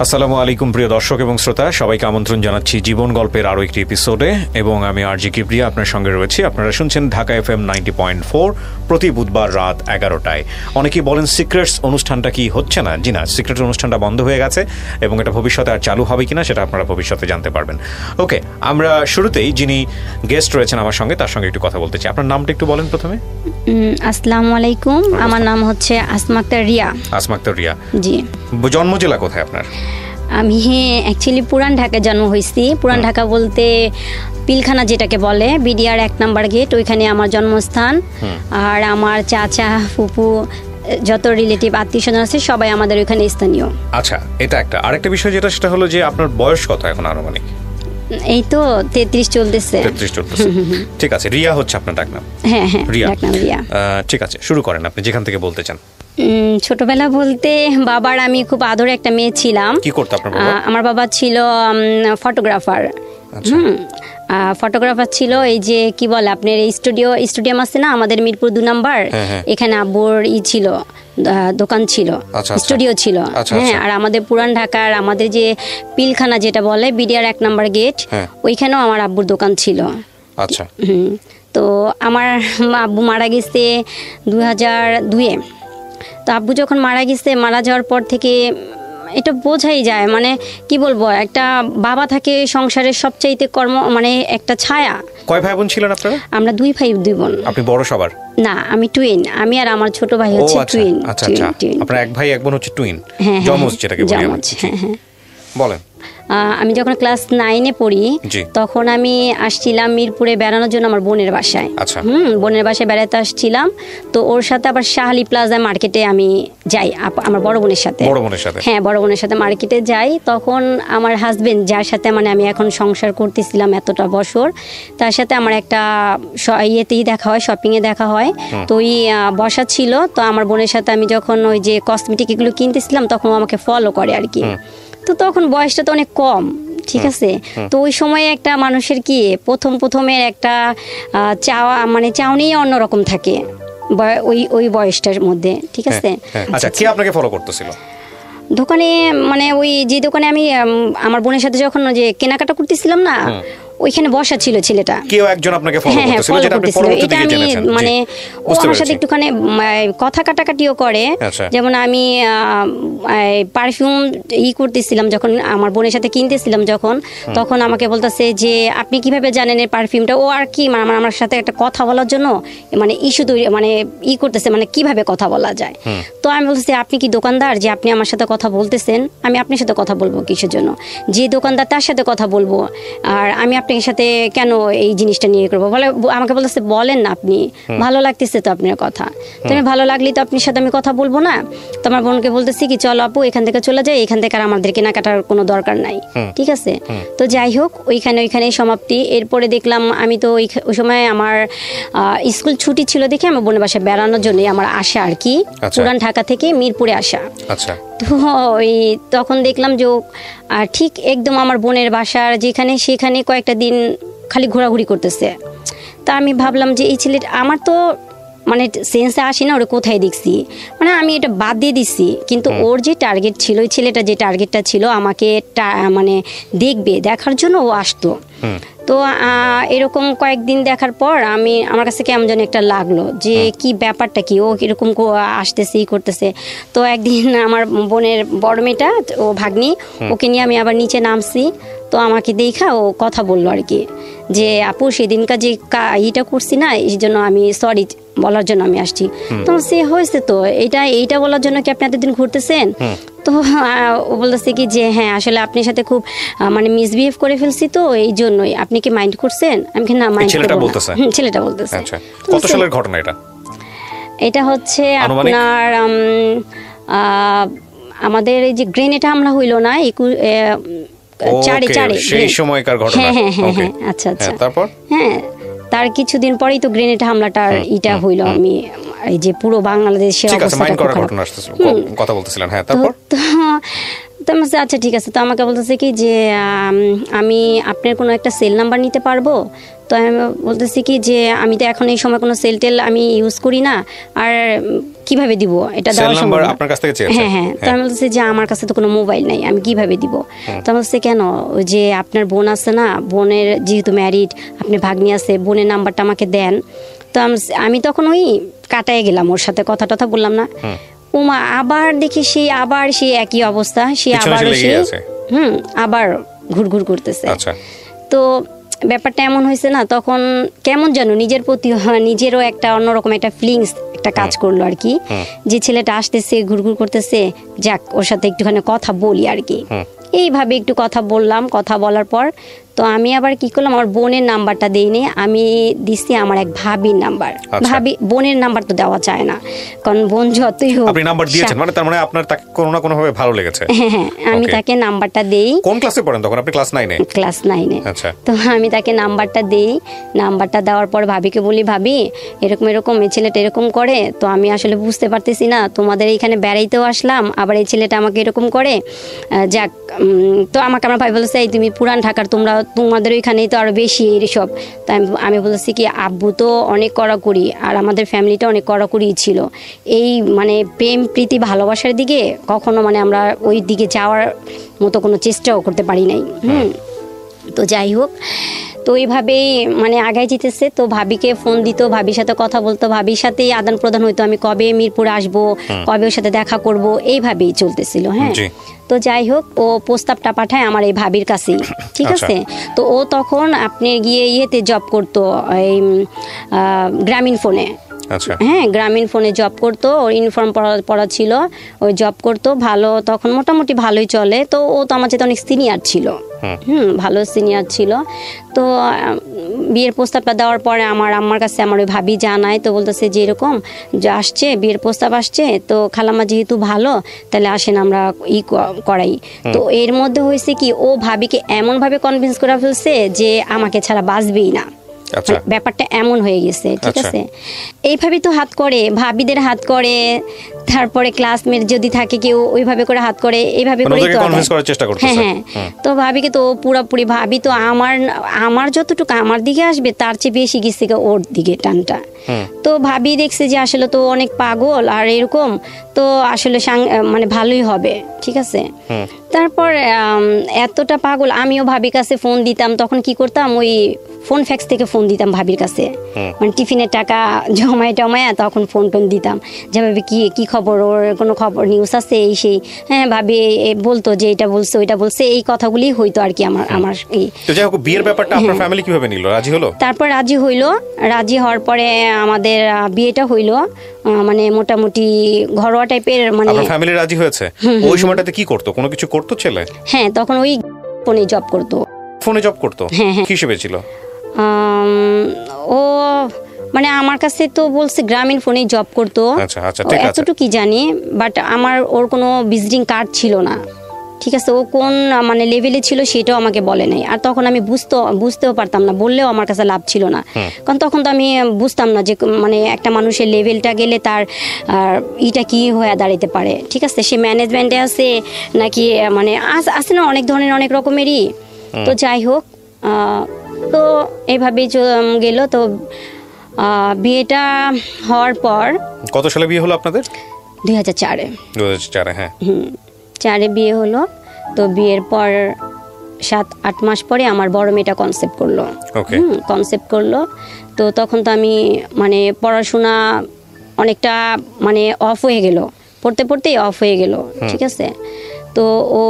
আসসালামু আলাইকুম প্রিয় দর্শক এবং শ্রোতা, সবাইকে আমন্ত্রণ জানাচ্ছি জীবন গল্পের আরও একটি এপিসোডে এবং আমি আরজি কিবরিয়া আপনার সঙ্গে রয়েছি। আপনারা শুনছেন ঢাকা FM 90.4 প্রতি বুধবার রাত 11টায়। অনেকেই বলেন সিক্রেটস অনুষ্ঠানটা কি হচ্ছে না? জি না, সিক্রেটস অনুষ্ঠানটা বন্ধ হয়ে গেছে এবং এটা ভবিষ্যতে আর চালু হবে কিনা সেটা আপনারা ভবিষ্যতে জানতে পারবেন। ওকে, আমরা শুরুতেই যিনি গেস্ট রয়েছেন আমার সঙ্গে তার সঙ্গে একটু কথা বলতে চাই। আপনার নামটা একটু বলেন প্রথমে। আসসালামু আলাইকুম, আমার নাম হচ্ছে আসমা আক্তার রিয়া। আসমা আক্তার রিয়া, জি। জন্ম জেলা কোথায় আপনার? আমি অ্যাকচুয়ালি পুরান ঢাকায় জন্ম হয়েছি। পুরান ঢাকা বলতে পিলখানা যেটাকে বলে, বিডিআর 1 নম্বর গেট, ওইখানে আমার জন্মস্থান। আর আমার চাচা ফুপু যত রিলেটিভ আত্মীয় স্বজন আছে সবাই আমাদের ওইখানে স্থানীয়। আচ্ছা, এটা একটা। আরেকটা বিষয় যেটা সেটা হলো যে আপনার বয়স কত এখন আনুমানিক? এই তো 33 চলতেছে। 33 চলতেছে, ঠিক আছে। রিয়া হচ্ছে আপনার ডাকনাম? হ্যাঁ হ্যাঁ, ডাকনাম রিয়া। ঠিক আছে, শুরু করেন আপনি যেখান থেকে বলতে চান। ছোটবেলা বলতে বাবার আমি খুব আদরে একটা মেয়ে ছিলাম। কি করতো আপনার বাবা? আমার বাবা ছিল ফটোগ্রাফার। ফটোগ্রাফার ছিল। এই যে কি বলে আপনার এই স্টুডিয়াম আছে না আমাদের মিরপুর 2 নম্বর, এখানে আব্বুর ছিল দোকান ছিল, স্টুডিও ছিল। হ্যাঁ, আর আমাদের পুরান ঢাকার আমাদের যে পিলখানা যেটা বলে বিডিআর 1 নম্বর গেট, ওইখানেও আমার আব্বুর দোকান ছিল। আচ্ছা। তো আমার আব্বু মারা গেছে 2002-এ। তো আব্বু যখন মারা গেছে, মারা যাওয়ার পর থেকে এটা বোঝাই যায়, মানে কি বলবো, একটা বাবা থাকে সংসারের সবচাইতে মানে একটা ছায়া। কয় ভাই বোন ছিলেন আপনারা? আমরা 2 ভাই 2 বোন। আপনি বড় সবার? না, আমি টুইন। আমি আর আমার ছোট ভাই হচ্ছে টুইন। আচ্ছা আচ্ছা, আপনারা 1 ভাই 1 বোন হচ্ছে টুইন, জমজ যেটাকে বলি আমরা। হ্যাঁ, বলেন। আমি যখন ক্লাস 9-এ পড়ি তখন আমি আসছিলাম মিরপুরে বেড়ানোর জন্য আমার বোনের বাসায়। বোনের বাসায় বেড়াতে আসছিলাম। তো ওর সাথে আবার শাহালি প্লাজা মার্কেটে আমি যাই আমার বড় বোনের সাথে। হ্যাঁ, বড় বোনের সাথে মার্কেটে যাই। তখন আমার হাজবেন্ড, যার সাথে মানে আমি এখন সংসার করতেছিলাম এতটা বছর, তার সাথে আমার একটা ইয়েতেই দেখা হয়, শপিংয়ে দেখা হয়। তো ওই বসা ছিল। তো আমার বোনের সাথে আমি যখন ওই যে কসমেটিক এগুলো কিনতেছিলাম তখন ও আমাকে ফলো করে আর কি। তো তখন বয়সটা তো অনেক কম, ঠিক আছে। তো ওই সময়ে একটা মানুষের কি প্রথমের একটা চাওয়া, মানে চাওনি অন্যরকম থাকে ওই বয়সটার মধ্যে, ঠিক আছে। আচ্ছা, কে আপনাকে ফলো করতেছিল দোকানে? মানে ওই যে দোকানে আমি আমার বোনের সাথে যখন যে কেনাকাটা করতেছিলাম না, ওইখানে বসা ছিল ছেলেটা। কেউ একজন আপনাকে ফলো করতেছিল, যেটা আপনি পরবর্তীতে জেনেছেন? মানে ও আমার সাথে একটুখানি কথা কাটাকাটিও করে। যেমন আমি পারফিউম করতেছিলাম যখন আমার বোনের সাথে কিনতেছিলাম যখন, তখন আমাকে বলতেছে যে আপনি কিভাবে জানেন এই পারফিউমটা? ও আর কি মানে আমার সাথে একটা কথা বলার জন্য মানে ইস্যু তৈরি মানে করতেছে, মানে কিভাবে কথা বলা যায়। তো আমি বলতেছি আপনি কি দোকানদার যে আপনি আমার সাথে কথা বলতেছেন? আমি আপনার সাথে কথা বলবো কিসের জন্য? যে দোকানদার তার সাথে কথা বলবো, আর আমি আপনার সাথে কেন এই জিনিসটা নিয়ে করবো? বলে আমাকে বলতেছে বলেন না আপনি, ভালো লাগতেছে তো আপনার কথা। তো আমি ভালো লাগলি তো আপনার সাথে আমি কথা বলবো না? তো আমার বোনকে বলতেছি কি চলো আপু এখান থেকে চলে যাই, এখান থেকে আর আমাদের কেনাকাটার কোনো দরকার নাই, ঠিক আছে। তো যাই হোক, ওইখানেই সমাপ্তি। এরপরে দেখলাম আমি তো ওই সময় আমার স্কুল ছুটি ছিল দেখে আমার বোনের বাসায় বেড়ানোর জন্য আমার আসা আর কি, পুরান ঢাকা থেকে মিরপুরে আসা। তো ওই তখন দেখলাম যে ঠিক একদম আমার বোনের বাসার যেখানে সেখানে কয়েকটা দিন খালি ঘোরাঘুরি করতেছে। তা আমি ভাবলাম যে এই ছেলেটা আমার তো মানে সেন্সে আসি না ওরা কোথায় দেখছি, মানে আমি এটা বাদ দিয়ে দিচ্ছি। কিন্তু ওর যে টার্গেট ছিল, ওই ছেলেটা যে টার্গেটটা ছিল আমাকে মানে দেখার জন্য ও আসতো। তো এরকম কয়েকদিন দেখার পর আমার কাছে কেমন যেন একটা লাগলো যে কি ব্যাপারটা কি, ও এরকম আসতেছে করতেছে। তো একদিন আমার বোনের বড় মেয়েটা, ও ভাগ্নি, ওকে নিয়ে আমি আবার নিচে নামছি। তো আমাকে দেখা ও কথা বললো আর কি যে আপু সেদিনকার যে ইটা করছি না, এই জন্য আমি সরি বলার জন্য আমি আসছি। তো সে হয়েছে তো এইটা বলার জন্য কি আপনি এতদিন ঘুরতেছেন? তো ও বলতেছে কি যে হ্যাঁ আসলে আপনার সাথে খুব মানে মিসবিহেভ করে ফেলছি, তো এই জন্যই আপনি কি মাইন্ড করছেন? আমি কি না মাইন্ড করব না। ছেলেটা বলতেছে। আচ্ছা, কত সালের ঘটনা এটা? এটা হচ্ছে আপনার আমাদের এই যে গ্রেনেড হামলা হইল না, 4 সেই সময়কার ঘটনা। হ্যাঁ, আচ্ছা আচ্ছা। তারপর হ্যাঁ, তার কিছুদিন পরেই তো গ্রেনেড হামলাটার হইল। আমি এই যে পুরো বাংলাদেশের কথা বলতেছিলেন। হ্যাঁ, তারপর তো আচ্ছা ঠিক আছে। তো আমাকে বলতেছে কি যে আমি আপনার কোনো একটা সেল নাম্বার নিতে পারবো? তো আমি বলতেছি কি যে আমি তো এখন এই সময় কোনো সেল টেল আমি ইউজ করি না, আর কিভাবে দিব এটা দেওয়া সম্ভব না। হ্যাঁ হ্যাঁ। তো আমি বলতেছি যে আমার কাছে তো কোনো মোবাইল নাই, আমি কিভাবে দিব? তো আমি বলছি কেন, ওই যে আপনার বোন আছে না, বোনের যেহেতু ম্যারিড, আপনি ভাগ্নি আছে, বোনের নাম্বারটা আমাকে দেন। তো আমি তখন ওই কাটায় গেলাম, ওর সাথে কথা টথা বললাম না। ওমা আবার দেখি সে একই অবস্থা, সে আবার ঘুরঘুর করতেছে। তো ব্যাপারটা এমন হয়েছে না, তখন কেমন যেন নিজের প্রতি নিজেরও একটা অন্যরকম একটা ফিলিংস একটা কাজ করলো আর কি, যে ছেলেটা আসতেছে ঘুরঘুর করতেছে, যাক ওর সাথে একটুখানি কথা বলি আর কি। এইভাবে একটু কথা বললাম, কথা বলার পর তো আমি আবার কি করলাম, আমার বোনের নাম্বারটা দিইনি, আমি দিচ্ছি আমার এক ভাবির নাম্বার। ভাবি বোনের নাম্বার তো দেওয়া যায় না, কারণ বোন যতই হোক। আপনি নাম্বার দিয়েছেন মানে তার মানে আপনার তাকে কোনো না কোনো ভাবে ভালো লেগেছে। হ্যাঁ হ্যাঁ, আমি তাকে নাম্বারটা দেই। কোন ক্লাসে পড়েন তখন আপনি? ক্লাস 9 এ। ক্লাস 9 এ। আচ্ছা। তো আমি তাকে নাম্বারটা দেই, নাম্বারটা দেওয়ার পর ভাবিকে বলি, ভাবি এরকম এরকম এই ছেলেটা এরকম করে, তো আমি আসলে বুঝতে পারতেছি না, তোমাদের এইখানে বেড়াইতেও আসলাম, আবার এই ছেলেটা আমাকে এরকম করে, যাক। তো আমাকে আমার ভাই বলেছে, এই তুমি পুরান ঢাকার, তোমাদের ওইখানেই তো আরো বেশি এইসব। তাই আমি বলেছি কি, আব্বু তো অনেক কড়াকড়ি, আর আমাদের ফ্যামিলিটা অনেক কড়াকড়ি ছিল, এই মানে প্রেম প্রীতি ভালোবাসার দিকে কখনো মানে আমরা ওই দিকে যাওয়ার মতো কোনো চেষ্টাও করতে পারি নাই। তো যাই হোক, তো এইভাবেই মানে আগায় যেতেছে। তো ভাবিকে ফোন দিত, ভাবির সাথে কথা বলতো, ভাবির সাথেই আদান প্রদান হইতো, আমি কবে মিরপুরে আসবো, কবে ওর সাথে দেখা করব, এইভাবেই চলতেছিল। হ্যাঁ, তো যাই হোক, ও প্রস্তাবটা পাঠায় আমার এই ভাবির কাছেই, ঠিক আছে। তো ও তখন আপনি গিয়ে ইয়েতে জব করতো, এই গ্রামীণ ফোনে। হ্যাঁ, গ্রামীণ ফোনে জব করতো, ওর ইউনিফর্ম পরা ছিল, ওই জব করতো ভালো, তখন মোটামুটি ভালোই চলে। তো ও তো আমার চেয়ে অনেক সিনিয়র ছিল, ভালো সিনিয়র ছিল। তো বিয়ের প্রস্তাবটা দেওয়ার পরে আমার আম্মার কাছে আমার ওই ভাবি জানায়, তো বলতেছে যে এরকম যে আসছে, বিয়ের প্রস্তাব আসছে, তো খালাম্মা যেহেতু ভালো, তাহলে আসেন আমরা করাই। তো এর মধ্যে হয়েছে কি, ও ভাবিকে এমনভাবে কনভিন্স করে ফেলছে যে আমাকে ছাড়া বাঁচবেই না। ব্যাপারটা এমন হয়ে গেছে, ঠিক আছে। এইভাবে তো হাত করে, ভাবিদের হাত করে, তারপরে ক্লাসমেট যদি থাকে কেউ ওইভাবে করে হাত করে, এইভাবে করে হ্যাঁ হ্যাঁ। তো ভাবিকে তো পুরোপুরি, ভাবি তো আমার যতটুকু আমার দিকে আসবে তার চেয়ে বেশি গেছে ওর দিকে টানটা। তো ভাবি দেখছে যে আসলে তো অনেক পাগল আর এরকম, তো আসলে মানে ভালোই হবে, ঠিক আছে। তারপর এতটা পাগল, আমিও ভাবির কাছে ফোন দিতাম, তখন কি করতাম, ওই ফোন ফ্যাক্স থেকে ফোন দিতাম ভাবির কাছে, মানে টিফিনের টাকা জমায় তখন ফোন টোন দিতাম, যে ভাবি কি খবর, ওর কোনো খবর নিউজ আছে এই সেই। হ্যাঁ, ভাবি বলতো যে এটা বলছে ওইটা বলছে, এই কথাগুলি হইতো আর কি আমার এই। তো যাই হোক, বিয়ের ব্যাপারটা আপনার ফ্যামিলি কিভাবে নিল, রাজি হলো? তারপর রাজি হইলো, রাজি হওয়ার পরে আমাদের বিয়েটা হইলো, মানে মোটামুটি ঘরোয়া টাইপের। মানে আপনার ফ্যামিলি রাজি হয়েছে? ওই সময়টাতে কি করতো, কোনো কিছু করতো ছেলে? হ্যাঁ, তখন ওই ফোনে জব করতো। ফোনে জব করতো? হ্যাঁ হ্যাঁ। কি হিসেবে ছিল ও? মানে আমার কাছে তো বলছে গ্রামীণ ফোনে জব করতো, এতটুকু জানি, বাট আমার ওর কোনো ভিজিটিং কার্ড ছিল না, ঠিক আছে। ও কোন মানে লেভেলে ছিল সেটাও আমাকে বলে নাই, আর তখন আমি বুঝতেও পারতাম না, বললেও আমার কাছে লাভ ছিল না, কারণ তখন তো আমি বুঝতাম না যে মানে একটা মানুষের লেভেলটা গেলে তার ইটা কি হয়ে দাঁড়াইতে পারে, ঠিক আছে। সে ম্যানেজমেন্টে আছে নাকি, মানে আছে না অনেক ধরনের, অনেক রকমেরই। তো যাই হোক, তো এইভাবেই গেল। তো বিয়েটা হওয়ার পর, কত সালে বিয়ে হলো আপনাদের? 2004-এ। 2004-এ, হ্যাঁ। 4-এ বিয়ে হলো। তো বিয়ের পর 7-8 মাস পরে আমার বড় মেয়েটা কনসেপ্ট করলো। তো তখন তো আমি মানে পড়াশোনা অনেকটা মানে অফ হয়ে গেল, পড়তেই অফ হয়ে গেল, ঠিক আছে। তো ও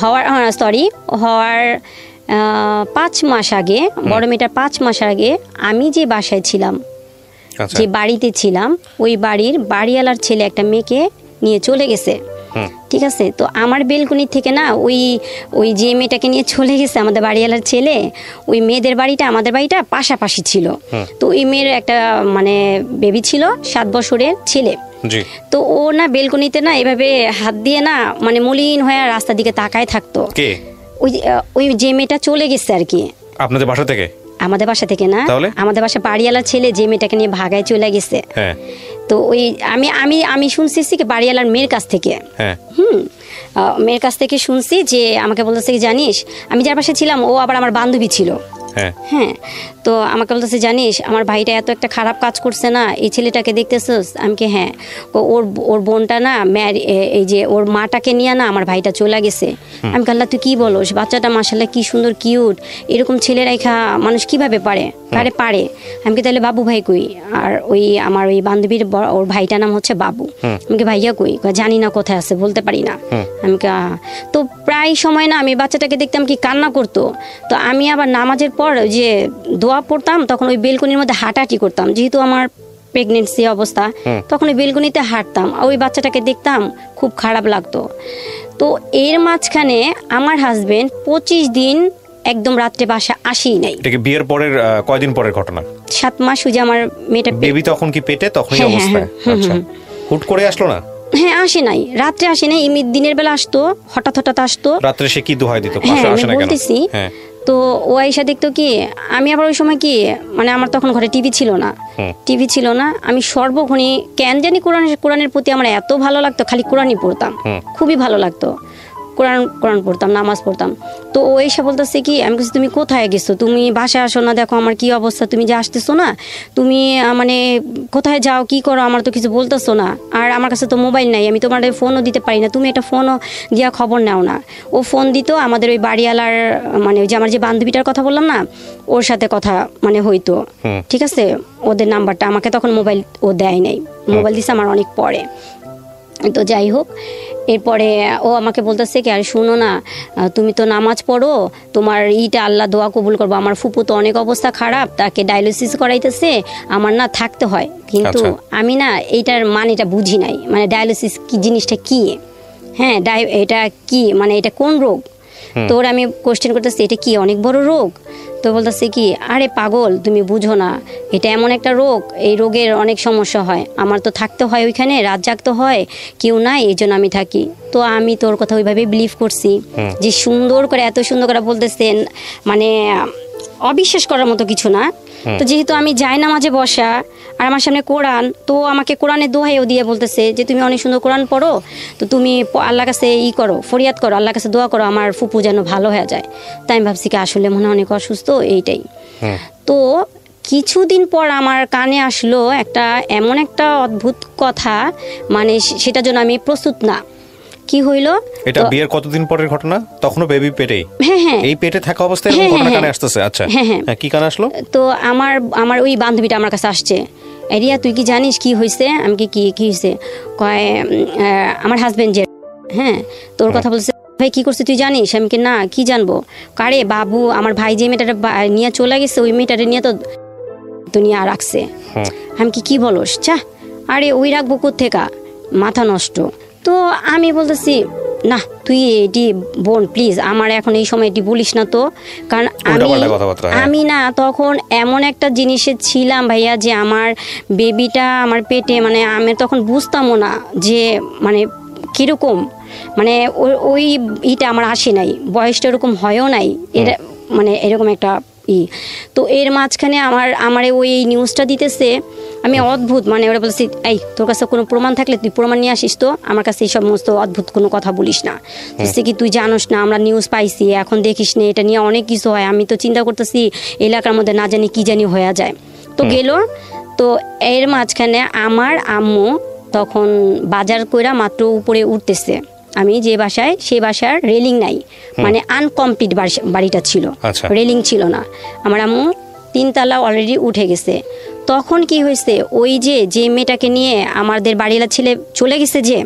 হওয়ার 5 মাস আগে, বড় মেয়েটার 5 মাস আগে আমি যে বাসায় ছিলাম, যে বাড়িতে ছিলাম, ওই বাড়িওয়ালার ছেলে একটা মেয়েকে নিয়ে চলে গেছে, ঠিক আছে। তো আমার বেলকনি থেকে না ওই যে মেয়েটাকে নিয়ে চলে গেছে আমাদের বাড়িওয়ালার ছেলে, ওই মেয়েদের বাড়িটা আমাদের বাড়িটা পাশাপাশি ছিল। তো ওই মেয়ের একটা মানে বেবি ছিল, 7 বছরের ছেলে। তো ও না বেলকনিতে না এভাবে হাত দিয়ে না মানে মলিন হয়ে রাস্তার দিকে তাকায় থাকতো। ওই যে মেয়েটা চলে গেছে আর কি। আপনাদের বাসা থেকে? আমাদের বাসা থেকে না, আমাদের বাসা বাড়িওয়ালার ছেলে যে মেয়েটাকে নিয়ে ভাগায় চলে গেছে। তো ওই আমি আমি আমি শুনছি কি বাড়িওয়ালার মেয়ের কাছ থেকে, মেয়ের কাছ থেকে শুনছি যে আমাকে বলতেছে কি জানিস, আমি যার পাশে ছিলাম ও আবার আমার বান্ধবী ছিল, হ্যাঁ, তো আমাকে বলতেছে জানিস আমার ভাইটা এত একটা খারাপ কাজ করছে না, এই ছেলেটাকে দেখতেছিস? আমি কি হ্যাঁ, ওর বোনটা না এই যে ওর মাটাকে নিয়ে না আমার ভাইটা চলে গেছে। আমি কাল্লা তুই কি বলোস, বাচ্চাটা মাশাআল্লাহ কি সুন্দর কিউট, এরকম ছেলে রাখা মানুষ কিভাবে পারে? পারে। আমি কি তাহলে বাবু ভাই কই? আর ওই আমার ওই বান্ধবীর ওর ভাইটার নাম হচ্ছে বাবু। আমি কি ভাইয়া কই? জানি না কোথায় আছে, বলতে পারি না। আমি তো প্রায় সময় না আমি বাচ্চাটাকে দেখতাম কি কান্না করতো, তো আমি আবার নামাজের পর যে দোয়া পড়তাম তখন ওই বেলকনির মধ্যে হাঁটাহাঁটি করতাম, যেহেতু আমার প্রেগনেন্সি অবস্থা, তখন ওই বেলকনিতে হাঁটতাম, ওই বাচ্চাটাকে দেখতাম, খুব খারাপ লাগতো। তো এর মাঝখানে আমার হাজবেন্ড 25 দিন একদম রাত্রে বাসা আসেই নাই। এটা কি বিয়ের পরের কয়দিন পরের ঘটনা? 7 মাস ওই যে আমার মেয়েটা বেবি তখন কি পেটে, তখনই অবস্থা? আচ্ছা, হুট করে আসলো না? হ্যাঁ, আসে নাই, রাত্রে আসে নাই, দিনের বেলা আসতো, হঠাৎ আসতো। রাত্রে সে কি দোহাই দিত? আসে না কেন বলতেছি। তো ও আইসা দেখতো কি, আমি আবার ওই সময় কি মানে আমার তখন ঘরে টিভি ছিল না, আমি সর্বক্ষণই কেন জানি কোরআনের প্রতি আমার এত ভালো লাগতো, খালি কোরআনই পড়তাম, খুবই ভালো লাগতো, কোরআন পড়তাম, নামাজ পড়তাম। তো ও এসে বলতেছে কি, আমি বলছি তুমি কোথায় গেছো, তুমি বাসায় আসো না, দেখো আমার কি অবস্থা, তুমি যে আসতেছো না, তুমি মানে কোথায় যাও, কি করো, আমার তো কিছু বলতেছো না, আর আমার কাছে তো মোবাইল নাই, আমি তোমার ফোনও দিতে পারি না, তুমি একটা ফোনও দিয়া খবর নাও না। ও ফোন দিত আমাদের ওই বাড়িওয়ালার, মানে ওই যে আমার যে বান্ধবীটার কথা বললাম না, ওর সাথে কথা মানে হইতো, ঠিক আছে, ওদের নাম্বারটা আমাকে তখন মোবাইল ও দেয় নাই, মোবাইল দিছে আমার অনেক পরে। তো যাই হোক, এরপরে ও আমাকে বলতেছে কি, আর শুনো না, তুমি তো নামাজ পড়ো, তোমার আল্লাহ দোয়া কবুল করবো, আমার ফুপু তো অনেক অবস্থা খারাপ, তাকে ডায়ালিসিস করাইতেছে, আমার না থাকতে হয়, কিন্তু আমি না এইটার মানেটা বুঝি নাই, মানে ডায়ালিসিস কি জিনিসটা কি, হ্যাঁ এটা কি, মানে এটা কোন রোগ? তো ওরা আমি কোশ্চেন করতেছি এটা কি অনেক বড় রোগ? তো বলতেছে কি, আরে পাগল তুমি বুঝো না, এটা এমন একটা রোগ, এই রোগের অনেক সমস্যা হয়, আমার তো থাকতে হয় ওইখানে, রাত জাগতে হয়, কেউ নাই, এই জন্য আমি থাকি। তো আমি তোর কথা ওইভাবে বিলিভ করছি, যে সুন্দর করে এত সুন্দর করে বলতেছেন, মানে অবিশ্বাস করার মতো কিছু না। তো যেহেতু আমি যাই না মাঝে বসা, আর আমার সামনে কোরআন, তো আমাকে কোরআনের দোহাইও দিয়ে বলতেছে যে তুমি অনেক সুন্দর কোরআন পড়ো, তো তুমি আল্লাহর কাছে করো, ফরিয়াদ করো, আল্লাহর কাছে দোয়া করো, আমার ফুপু যেন ভালো হয়ে যায়। তাই আমি ভাবছি কি আসলে মনে অনেক অসুস্থ, এইটাই। তো কিছুদিন পর আমার কানে আসলো এমন একটা অদ্ভুত কথা, মানে সেটার জন্য আমি প্রস্তুত না। কি হইলো, এটা বিয়ের কতদিন পরের ঘটনা? তখনও বেবি পেটেই? হ্যাঁ, এই পেটে থাকা অবস্থায় এরকম ঘটনা কানে আসতেছে? আচ্ছা, হ্যাঁ, কি কানে আসলো? তো আমার ওই বান্ধবীটা আমার কাছে আসছে, রিয়া তুই কি জানিস কি হয়েছে? আমি কি হয়েছে? কয় আমার হাজবেন্ড যে, হ্যাঁ, তোর কথা বলছে, ভাই কি করছে তুই জানিস? আমি কি না, কি জানবো? কারে বাবু, আমার ভাই যে মেয়েটা নিয়ে চলে গেছে, ওই মেয়েটারে নিয়ে তো নিয়ে রাখছে। আমি কি বলস? চা, আরে ওই রাখবো কোত্থেকা, মাথা নষ্ট। তো আমি বলতেছি না, তুই এটি বোন প্লিজ আমার এখন এই সময় এটি বলিস না তো, কারণ আমি না তখন এমন একটা জিনিসে ছিলাম ভাইয়া, যে আমার বেবিটা আমার পেটে, মানে আমি তখন বুঝতামও না যে মানে কিরকম, মানে ওই আমার আসে নাই, বয়সটা এরকম হয়ও নাই, এটা মানে এরকম একটা তো এর মাঝখানে আমার ওই নিউজটা দিতেছে, আমি অদ্ভুত, মানে ওরা বলছি এই তোর কাছে কোনো প্রমাণ থাকলে তুই প্রমাণ নিয়ে আসিস, তো আমার কাছে এই সমস্ত অদ্ভুত কোনো কথা বলিস না, বলছি কি তুই জানোস না আমরা নিউজ পাইছি, এখন দেখিস না, এটা নিয়ে অনেক কিছু হয়, আমি তো চিন্তা করতেছি এলাকার মধ্যে না জানি কি জানি হয়ে যায়। তো গেল, তো এর মাঝখানে আমার আম্মু তখন বাজার কইরা মাত্র উপরে উঠতেছে, আমি যে বাসায়, সেই বাসার রেলিং নাই, মানে আনকমপ্লিট বাড়িটা ছিল, রেলিং ছিল না, আমার আম্মু 3 তলা অলরেডি উঠে গেছে। তখন কি হয়েছে, ওই যে মেয়েটাকে নিয়ে আমাদের বাড়িওয়ালা ছেলে চলে গেছে যে,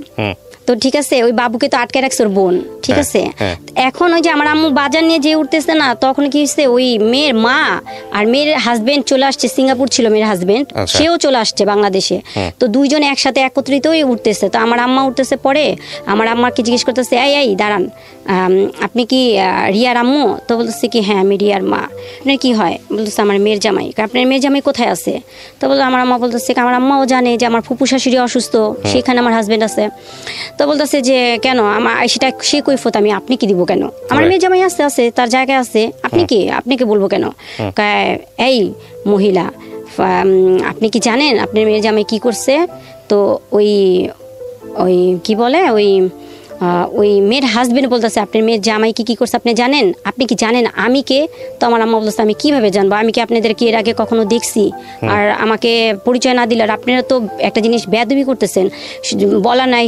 তো ঠিক আছে, ওই বাবুকে তো আটকে রাখছে ওর বোন, ঠিক আছে। এখন ওই যে আমার আম্মু বাজার নিয়ে যে উঠতেছে না, তখন কি হয়েছে, ওই মেয়ের মা আর মেয়ের হাজবেন্ড চলে আসছে, সিঙ্গাপুর ছিল মেয়ের হাজবেন্ড, সেও চলে আসছে বাংলাদেশে, তো দুইজনে একসাথে একত্রিত হয়ে উঠতেছে। তো আমার আম্মা উঠতেছে, পরে আমার আম্মাকে জিজ্ঞেস করতেছে, এই দাঁড়ান, আপনি কি রিয়ার আম্মু? তো বলতেছে কি হ্যাঁ আমি রিয়ার মা। আপনার কি হয়? বলতেছে আমার মেয়ের জামাই। আপনার মেয়ের জামাই কোথায় আছে? তো বলতো আমার আম্মা বলতেছে আমার আম্মাও জানে যে আমার ফুপু শাশুড়ি অসুস্থ, সেখানে আমার হাজবেন্ড আছে। তো বলতেছে যে কেন আমার সেটা সে কৈফত আমি আপনি কি দিব কেন? আমার মেয়ের জামাই আছে তার জায়গায় আছে, আপনি কি বলবো কেন? এই মহিলা আপনি কি জানেন আপনার মেয়ের জামাই কি করছে? তো ওই ওই কি বলে ওই মেয়ের হাজবেন্ড বলতেছে আপনার মেয়ের জামাই কি করছে আপনি জানেন? আপনি কি জানেন আমি কে? তো আমার আম্মা বলতেছে আমি কিভাবে জানবো, আমি কি আপনাদেরকে এর আগে কখনো দেখছি? আর আমাকে পরিচয় না দিলে, আর আপনারা তো একটা জিনিস বেয়াদবি করতেছেন, বলা নাই,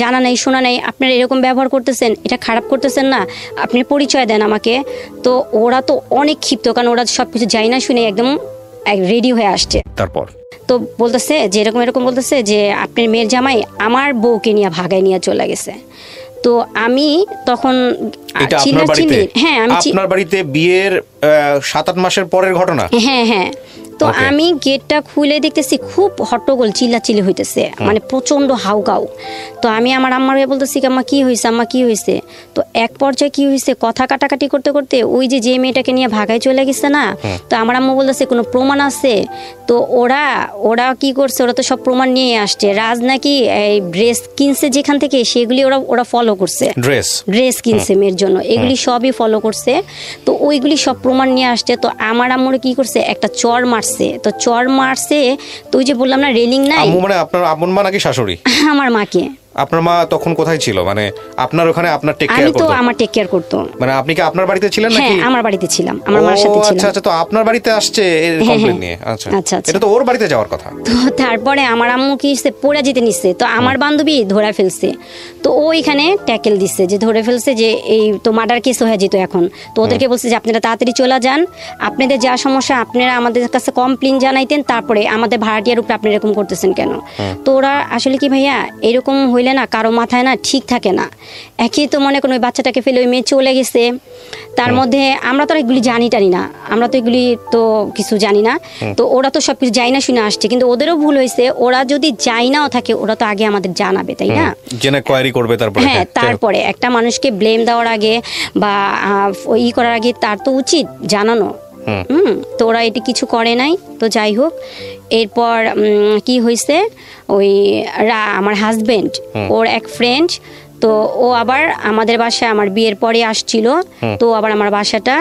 জানা নাই, শোনা নাই, আপনারা এরকম ব্যবহার করতেছেন, এটা খারাপ করতেছেন না, আপনি পরিচয় দেন আমাকে। তো ওরা তো অনেক ক্ষিপ্ত, কারণ ওরা সব কিছু যাই না শুনে একদম রেডি হয়ে আসছে। তারপর তো বলতেছে যে এরকম বলতেছে যে আপনার মেয়ের জামাই আমার বউকে নিয়ে ভাগায় নিয়ে চলে গেছে। তো আমি তখন হ্যাঁ আপনার বাড়িতে বিয়ের 7-8 মাসের পরের ঘটনা। হ্যাঁ তো আমি গেটটা খুলে দেখতেছি খুব হট্টগোল, চিল্লাচিল্লি হইতেছে, মানে প্রচন্ড হাউগাউ। তো আমি আমার আম্মাকে বলতেছি আম্মা কি হয়েছে, আম্মা কি হয়েছে? তো এক পর্যায়ে কি হয়েছে, কথা কাটাকাটি করতে করতে ওই যে মেয়েটাকে নিয়ে ভাগায় চলে গেছে না, তো আমার আম্মা বলতেছে কোনো প্রমাণ আছে? তো ওরা কি করছে, ওরা তো সব প্রমাণ নিয়ে আসছে। রাজ নাকি এই ড্রেস কিনছে যেখান থেকে, সেগুলি ওরা ফলো করছে, ড্রেস কিনছে মেয়ের জন্য, এগুলি সবই ফলো করছে। তো ওইগুলি সব প্রমাণ নিয়ে আসছে। তো আমার আম্মুরে কি করছে, একটা চর মারছে। তো চর মারছে, তো ওই যে বললাম না রেলিং নাই। আম্মু মানে আপনার আপন মা নাকি শাশুড়ি? আমার মাকে। আপনার মা তখন কোথায় ছিল? মানে আপনার ওখানে আপনার টেক কেয়ার করতো? আমি তো আমার টেক কেয়ার করতো। মানে আপনি কি আপনার বাড়িতে ছিলেন নাকি? হ্যাঁ আমার বাড়িতে ছিলাম, আমার মার সাথে ছিলাম। আচ্ছা তো আপনার বাড়িতে আসছে এই কমপ্লেইন নিয়ে। আচ্ছা এটা তো ওর বাড়িতে যাওয়ার কথা। তো তারপরে আমার আম্মু কি পড়ে যেতে নিচ্ছে, তো আমার বান্ধবী ধরে ফেলছে। তো ও এখানে ট্যাকেল দিচ্ছে যে ধরে ফেলছে যে এই তো মার্ডার কেস হয়ে যেত এখন। তো ওদেরকে বলছে যে আপনারা তাড়াতাড়ি চলে যান, আপনাদের যা সমস্যা আপনারা আমাদের কাছে কমপ্লেইন জানাইতেন, তারপরে আমাদের ভাড়াটিয়ার উপরে আপনি এরকম করতেছেন কেন? তো ওরা আসলে কি ভাইয়া এরকম হইলে না কারো মাথায় না ঠিক থাকে না। একই তো মনে করেন ওই বাচ্চাটাকে ফেলে ওই মেয়ে চলে গেছে, তার মধ্যে আমরা তো এগুলি জানি না, আমরা তো এগুলি তো কিছু জানি না। তো ওরা তো সবকিছু যাই না শুনে আসছে, কিন্তু ওদেরও ভুল হয়েছে। ওরা যদি যাই নাও থাকে ওরা তো আগে আমাদের জানাবে, তাই না? জেনে কোয়ারি করবে তারপরে। হ্যাঁ তারপরে একটা মানুষকে ব্লেম দেওয়ার আগে বা করার আগে তার তো উচিত জানানো। তো ওরা এটি কিছু করে নাই। তো যাই হোক, এরপর কি হয়েছে, ওই আমার হাজবেন্ড ওর এক ফ্রেন্ড, তো ও আবার আমাদের বাসায় আমার বিয়ের পরে আসছিল। তো আবার আমার বাসাটা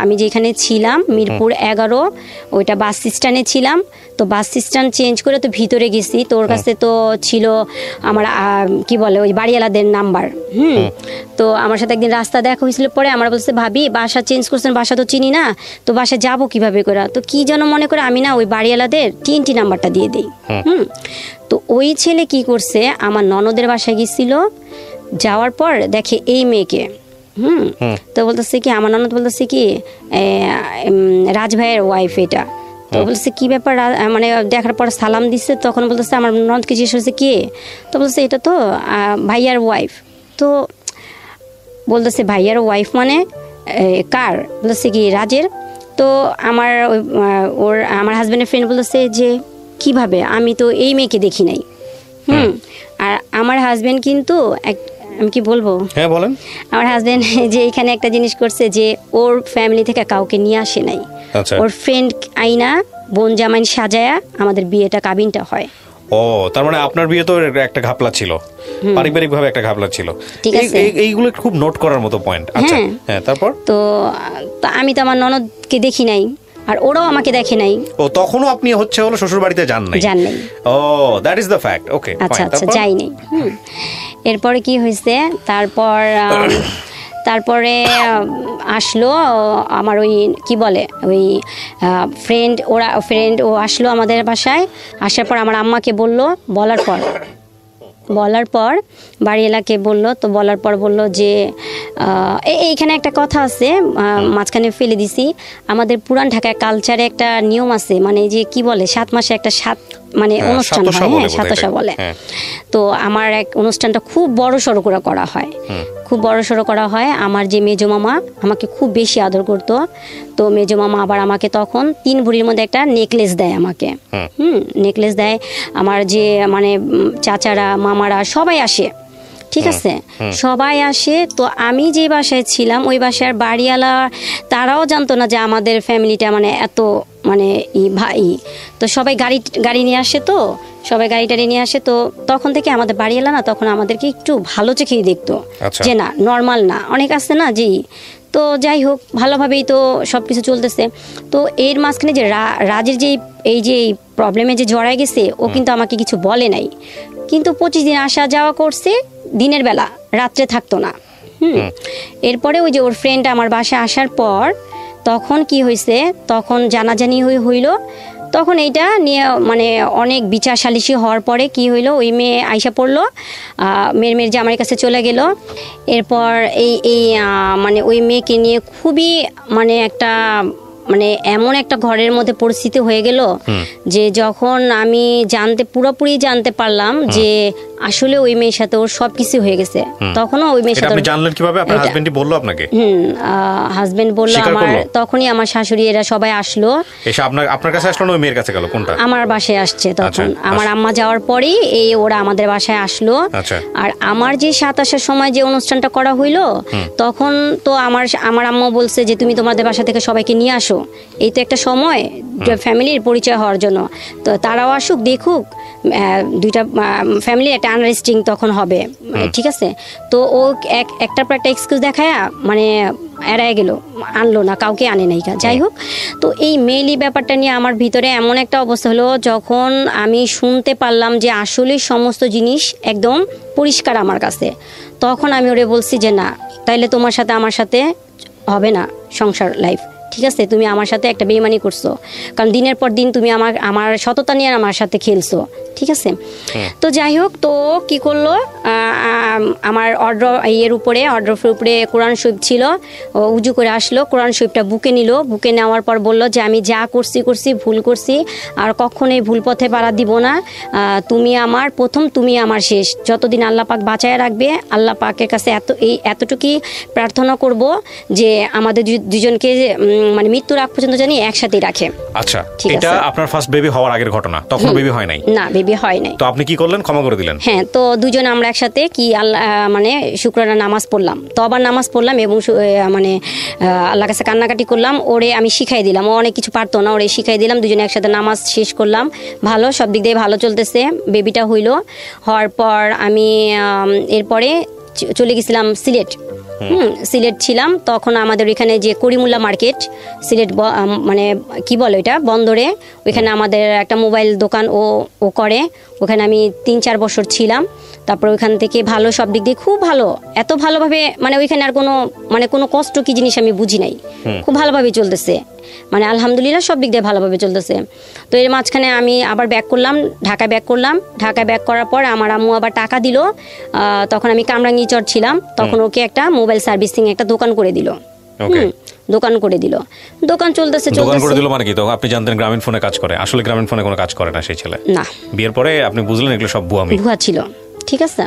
আমি যেখানে ছিলাম মিরপুর 11, ওইটা বাস স্ট্যান্ডে ছিলাম। তো বাস স্ট্যান্ড চেঞ্জ করে তো ভিতরে গেছি, তো ওর কাছে তো ছিল আমার কি বলে ওই বাড়িওয়ালাদের নাম্বার। তো আমার সাথে একদিন রাস্তা দেখা হয়েছিল, পরে আমার বলছে ভাবি বাসা চেঞ্জ করছেন, বাসা তো চিনি না, তো বাসা যাবো কিভাবে করে? তো কি যেন মনে করে আমি না ওই বাড়িওয়ালাদের টিএনটি নাম্বারটা দিয়ে দিই। তো ওই ছেলে কি করছে, আমার ননদের বাসায় গেছিল, যাওয়ার পর দেখে এই মেয়েকে। তো বলতেছে কি, আমার ননদ বলতেছে কি রাজ ভাইয়ের ওয়াইফ এটা। তো বলছে কি ব্যাপার, মানে দেখার পর সালাম দিচ্ছে। তখন বলতেছে আমার ননদকে জিজ্ঞেস করছে কে? তো বলছে এটা তো ভাইয়ার ওয়াইফ। তো বলতেছে ভাইয়ার ওয়াইফ মানে কার? বলতেছে কি রাজের। তো আমার হাজব্যান্ডের ফ্রেন্ড বলতেছে যে কিভাবে, আমি তো এই মেয়েকে দেখি নাই। আর আমার হাজব্যান্ড কিন্তু আমি কি বলবো, হ্যাঁ বলেন। আমার হাজব্যান্ড যে এখানে একটা জিনিস করছে যে ওর ফ্যামিলি থেকে কাউকে নিয়ে আসে নাই, ওর ফ্রেন্ড আইনা বোন জামাই সাজায়া আমাদের বিয়েটা কাবিনটা হয়। ও তার মানে আপনার বিয়ে তো একটা ঘাপলা ছিল, পারিবারিক ভাবে একটা ঘাপলা ছিল। এইগুলো খুব নোট করার মতো পয়েন্ট। আচ্ছা হ্যাঁ তারপর? তো আমি তো আমার ননদকে দেখি নাই, আর ওরাও আমাকে দেখে নাই। ও তখনও আপনি হলো শ্বশুর বাড়িতে যান নাই? ও দ্যাট ইজ দ্য ফ্যাক্ট। ওকে আচ্ছা যাই নাই। এরপরে কি হয়েছে, তারপরে আসলো আমার ওই কি বলে ওই ফ্রেন্ড ও আসলো আমাদের বাসায়। আসার পর আমার আম্মাকে বলার পর বাড়িওয়ালাকে বললো। তো বলার পর বললো যে এইখানে একটা কথা আছে, মাঝখানে ফেলে দিছি, আমাদের পুরান ঢাকায় কালচারে একটা নিয়ম আছে, মানে যে কি বলে 7 মাসে একটা মানে অনুষ্ঠান হয়, হ্যাঁ সাতশা বলে। তো আমার এক অনুষ্ঠানটা খুব বড় সড়ো করে করা হয়, খুব বড় সড়ো করা হয়। আমার যে মেজো মামা আমাকে খুব বেশি আদর করতো। তো মেজো মামা আবার আমাকে তখন 3 ভরির মধ্যে একটা নেকলেস দেয় আমাকে। নেকলেস দেয়। আমার যে মানে চাচারা মামারা সবাই আসে, ঠিক আছে, সবাই আসে। তো আমি যে বাসায় ছিলাম ওই বাসার বাড়িওয়ালা তারাও জানতো না যে আমাদের ফ্যামিলিটা মানে এত মানে ভাই। তো সবাই গাড়ি নিয়ে আসে, তো সবাই গাড়ি নিয়ে আসে। তো তখন থেকে আমাদের বাড়িওয়ালা না তখন আমাদেরকে একটু ভালো চোখেই দেখতো, যে না নর্মাল না, অনেক আছে না জি। তো যাই হোক ভালোভাবেই তো সব কিছু চলতেছে। তো এর মাঝখানে যে রাজের যে এই যে প্রবলেমে যে জড়ায় গেছে, ও কিন্তু আমাকে কিছু বলে নাই, কিন্তু 25 দিন আসা যাওয়া করছে দিনের বেলা, রাত্রে থাকতো না। এরপরে ওই যে ওর ফ্রেন্ড আমার বাসায় আসার পর তখন কি হয়েছে, তখন জানাজানি হইল। তখন এইটা নিয়ে মানে অনেক বিচার সালিশি হওয়ার পরে কি হইলো, ওই মেয়ে আইসা পড়লো, মেয়ের জামাইয়ের কাছে চলে গেল। এরপর এই মানে ওই মেয়েকে নিয়ে খুবই মানে একটা মানে এমন একটা ঘরের মধ্যে পরিস্থিতি হয়ে গেল যে যখন আমি পুরোপুরি জানতে পারলাম যে আসলে ওই মেয়ের সাথে ওর সবকিছু হয়ে গেছে, তখনও ওই মেয়ের সাথে। আপনি জানলেন কিভাবে? আপনার হাজবেন্ডই বললো আপনাকে? হাজবেন্ড বললো। আমার তখনই আমার শাশুড়ি এরা সবাই আসলো। এসে আপনার কাছে আসলো না ওই মেয়ের কাছে গেল? কোনটা? আমার বাসায় আসছে তখন। আমার আম্মা যাওয়ার পরেই ওরা আমাদের বাসায় আসলো। আর আমার যে 27-এর সময় যে অনুষ্ঠানটা করা হইলো, তখন তো আমার আম্মা বলছে যে তুমি তোমাদের বাসা থেকে সবাইকে নিয়ে আসো, এই তো একটা সময় ফ্যামিলির পরিচয় হওয়ার জন্য, তো তারাও আসুক দেখুক, দুইটা ফ্যামিলির একটা আন্ডারস্ট্যান্ডিং তখন হবে, ঠিক আছে। তো ও একটার পর একটা এক্সকিউজ দেখায় মানে এড়ায় গেল, আনলো না, কাউকে আনে নাই। যাই হোক, তো এই মেইলি ব্যাপারটা নিয়ে আমার ভিতরে এমন একটা অবস্থা হলো, যখন আমি শুনতে পারলাম যে আসলে সমস্ত জিনিস একদম পরিষ্কার আমার কাছে, তখন আমি ওরে বলছি যে না, তাইলে তোমার সাথে আমার সাথে হবে না সংসার লাইফ, ঠিক আছে। তুমি আমার সাথে একটা বেইমানি করছো, কারণ দিনের পর দিন তুমি আমার সততা নিয়ে আমার সাথে খেলছো, ঠিক আছে। তো যাই হোক, তো কি করলো, আমার অর্ডারের উপরে কোরআন শরীফ ছিল, উজু করে আসলো, কোরআন শরীফটা বুকে নিল, বুকে নেওয়ার পর বলল যে আমি যা করছি ভুল করছি, আর কখনোই ভুল পথে পাড়া দিব না, তুমি আমার প্রথম, তুমি আমার শেষ, যতদিন আল্লাহ পাক বাঁচায় রাখবে, আল্লাহ পাকের কাছে এতটুকুই প্রার্থনা করব যে আমাদের দুজনকে মানে মৃত্যুর আগ পর্যন্ত জানি একসাথেই রাখে। আচ্ছা, এটা আপনার ফার্স্ট বেবি হওয়ার আগের ঘটনা, তখন বেবি হয় নাই? না, বেবি হয় নাই। তো আপনি কি করলেন? ক্ষমা করে দিলেন? হ্যাঁ, তো দুজন আমরা একসাথে কি মানে শুক্রবার নামাজ পড়লাম, তবার নামাজ পড়লাম এবং মানে আল্লাহর কাছে কান্নাকাটি করলাম। ওরে আমি শিখাই দিলাম, ও অনেক কিছু পারতো না, ওরে শিখাই দিলাম, দুজনে একসাথে নামাজ শেষ করলাম। ভালো, সব দিক দিয়ে ভালো চলতেছে। বেবিটা হওয়ার পর আমি এরপরে চলে গেছিলাম সিলেট। সিলেট ছিলাম তখন। আমাদের এখানে যে করিমুল্লা মার্কেট, সিলেট মানে কি বলে এটা, বন্দরে, ওইখানে আমাদের একটা মোবাইল দোকান ও করে, ওখানে আমি 3-4 বছর ছিলাম। তারপর ওইখান থেকে ভালো, সব দিক দিয়ে খুব ভালো, এত ভালোভাবে মানে ওইখানে আর কোনো কষ্ট কি জিনিস আমি বুঝি নাই, খুব ভালোভাবে চলতেছে, মানে আলহামদুলিল্লাহ সব দিক দিয়ে ভালোভাবে চলতেছে। তো এর মাঝখানে আমি আবার ঢাকা ব্যাক করলাম। ঢাকা ব্যাক করার পর আমার আম্মু আবার টাকা দিল, তখন আমি কামরাঙ্গীচর ছিলাম, তখন ওকে একটা মোবাইল সার্ভিসিং একটা দোকান করে দিল। দোকান চলতেছে। দোকান করে দিল মানে কি? তো আপনি জানতেন গ্রামীণ ফোনে কাজ করে? আসলে গ্রামীণ ফোনে কোনো কাজ করে না সেই ছেলে। না, বিয়ের পরে আপনি বুঝলেন এগুলো সব ভুয়া ছিল, ঠিক আছে।